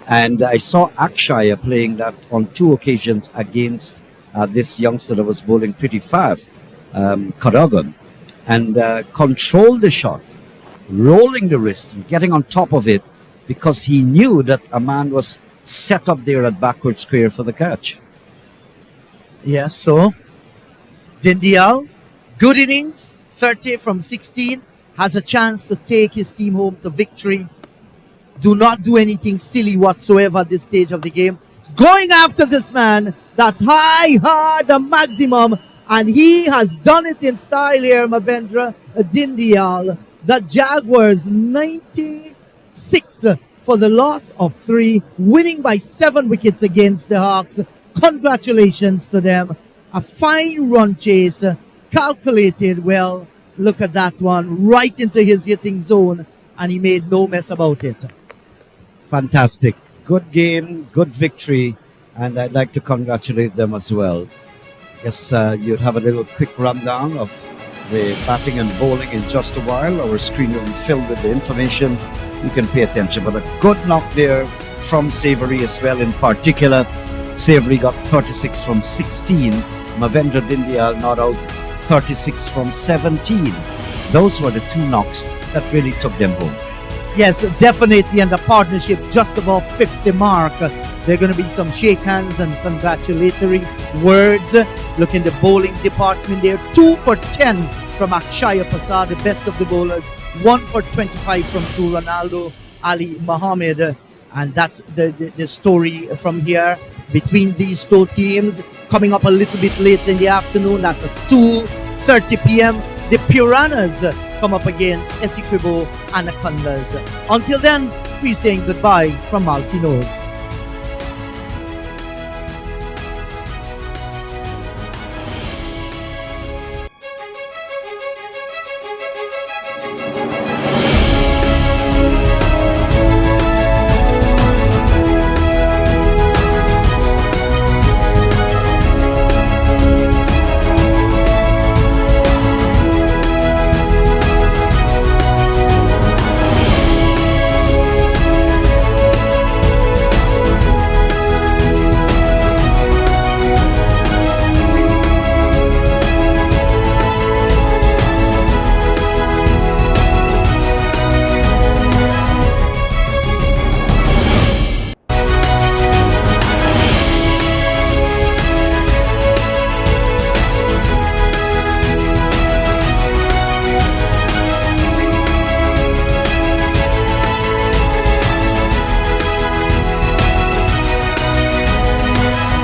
[SPEAKER 1] and I saw Akshaya playing that on 2 occasions against this youngster that was bowling pretty fast, Kagan, and controlled the shot, rolling the wrist and getting on top of it because he knew that a man was set up there at backward square for the catch.
[SPEAKER 2] Yes, so Dindial, good innings, 30 from 16, has a chance to take his team home to victory. Do not do anything silly whatsoever at this stage of the game. Going after this man, that's high, hard, the maximum, and he has done it in style here, Mavendra Dindial. The Jaguars 96 for the loss of 3, winning by 7 wickets against the Hawks. Congratulations to them. A fine run chase, calculated well. Look at that one, right into his hitting zone, and he made no mess about it.
[SPEAKER 1] Fantastic. Good game, good victory, and I'd like to congratulate them as well. Guess you'd have a little quick rundown of the batting and bowling in just a while. Our screen will be filled with the information. You can pay attention, but a good knock there from Savory as well in particular. Savory got 36 from 16. Mavendra Dindial not out 36 from 17. Those were the 2 knocks that really took them home.
[SPEAKER 2] Yes, definitely, and the partnership just above 50 mark. There are going to be some shake hands and congratulatory words. Look in the bowling department there. 2 for 10 from Akshaya Persaud, the best of the bowlers. 1 for 25 from Ronaldo Ali Mohammed. And that's the story from here between these 2 teams. Coming up a little bit late in the afternoon, that's at 2:30 p.m. The Piranhas come up against Essequibo Anacondas. Until then, we're saying goodbye from Malteenoes.